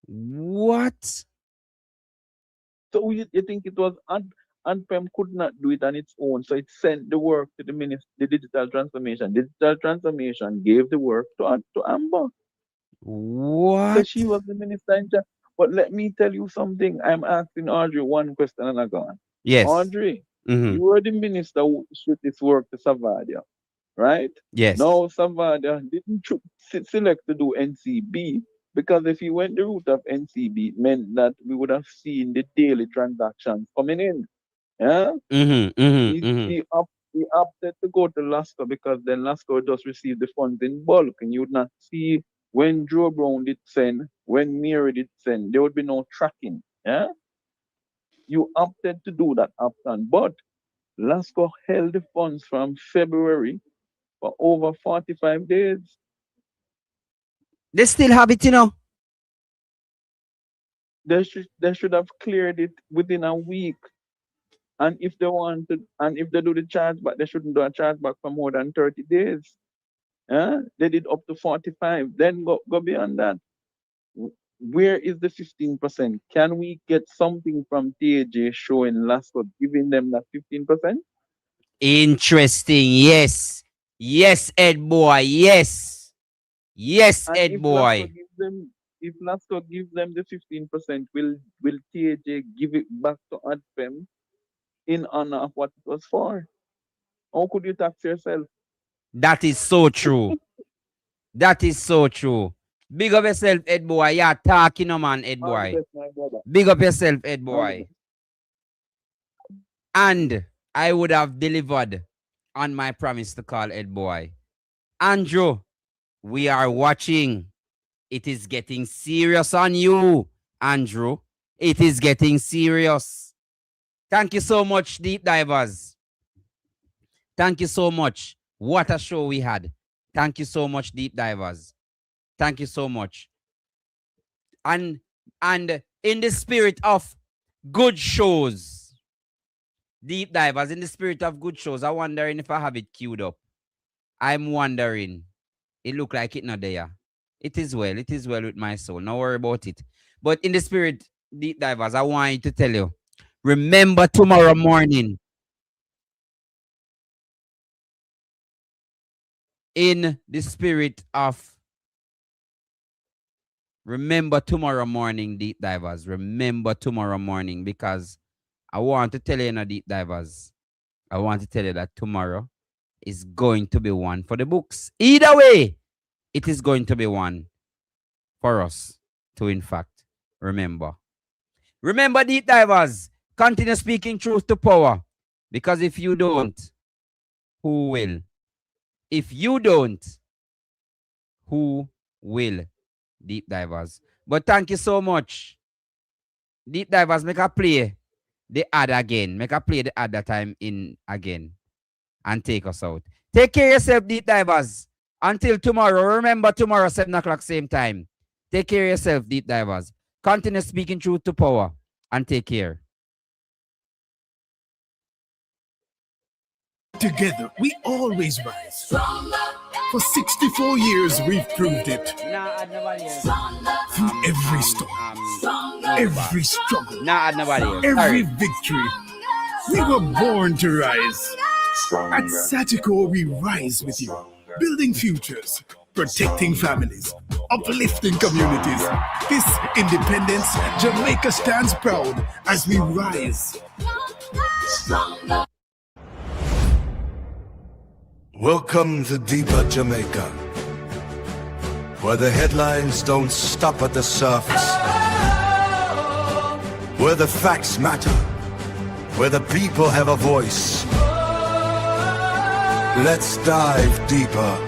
What? So you think it was ANPEM could not do it on its own, so it sent the work to the minister, the digital transformation. Digital transformation gave the work to Amber. What? So she was the minister in charge. But let me tell you something. I'm asking Audrey one question and I go on. Yes. Audrey, Mhm. you were the minister who issued this work to Savadia, right? Yes. Now Savadia didn't select to do NCB, because if he went the route of NCB, it meant that we would have seen the daily transactions coming in. Yeah? He opted to go to Lasco because then Lasco just received the funds in bulk, and you would not see when Joe Brown did send, when Mary did send, there would be no tracking. Yeah? You opted to do that upfront, but Lasco held the funds from February for over 45 days. They still have it, you know. They should have cleared it within a week. And if they want to, and if they do the chargeback, they shouldn't do a chargeback for more than 30 days. They did up to 45. Then go beyond that. Where is the 15%? Can we get something from TAJ showing Lasco giving them that 15%? Interesting. Yes. Yes, Ed boy. Yes. Yes, And Ed boy. if Lasco gives them the 15%, will TAJ give it back to ADFEM in honor of what it was for? How could you tax yourself? That is so true. That is so true. Big up yourself, Ed boy. You're talking, no man, Ed boy. Big up yourself, Ed boy. And I would have delivered on my promise to call Ed boy. Andrew, we are watching. It is getting serious on you, Andrew. It is getting serious. Thank you so much, Deep Divers. Thank you so much. What a show we had. Thank you so much, Deep Divers. Thank you so much. And in the spirit of good shows, Deep Divers, in the spirit of good shows, I'm wondering if I have it queued up. I'm wondering. It look like it not there. It is well with my soul. No worry about it. But in the spirit, Deep Divers, I want you to tell you, remember tomorrow morning. In the spirit of remember tomorrow morning, Deep Divers. Remember tomorrow morning, because I want to tell you, Deep Divers, I want to tell you that tomorrow is going to be one for the books. Either way, it is going to be one for us to, in fact, remember. Remember, Deep Divers, continue speaking truth to power, because if you don't, who will? If you don't, who will? Deep Divers. But thank you so much. Deep Divers, make a play the ad again. Make a play the ad that time in again. And take us out. Take care of yourself, Deep Divers. Until tomorrow. Remember, tomorrow, 7 o'clock, same time. Take care of yourself, Deep Divers. Continue speaking truth to power. And take care. Together, we always rise. For 64 years, we've proved it. Through every storm, every struggle, every victory, we were born to rise. At Satiko, we rise with you, building futures, protecting families, uplifting communities. This independence, Jamaica stands proud as we rise. Welcome to Deeper Jamaica, where the headlines don't stop at the surface, where the facts matter, where the people have a voice. Let's dive deeper.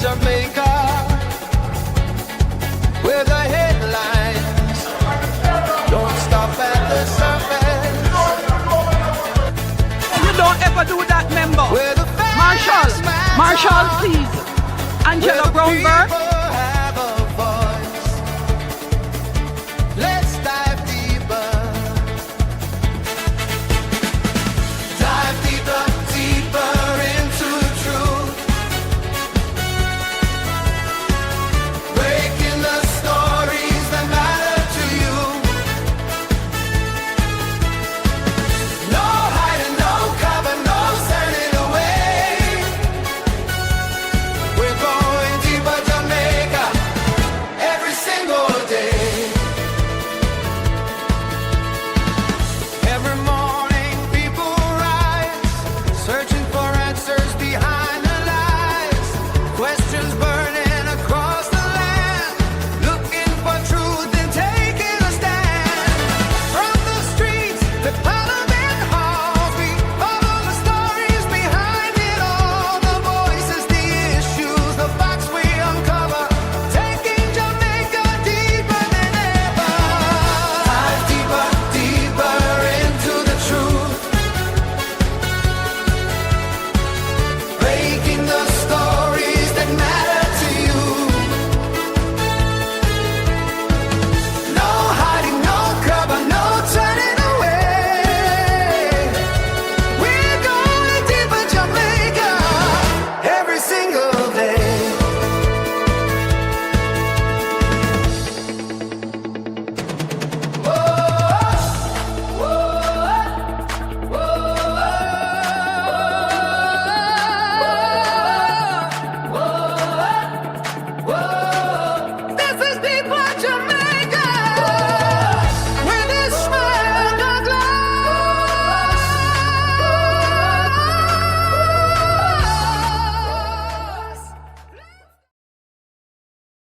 Jamaica, where the headlines don't stop at the surface, Don't ever do that, member. Marshall, please. Angela Brownberg.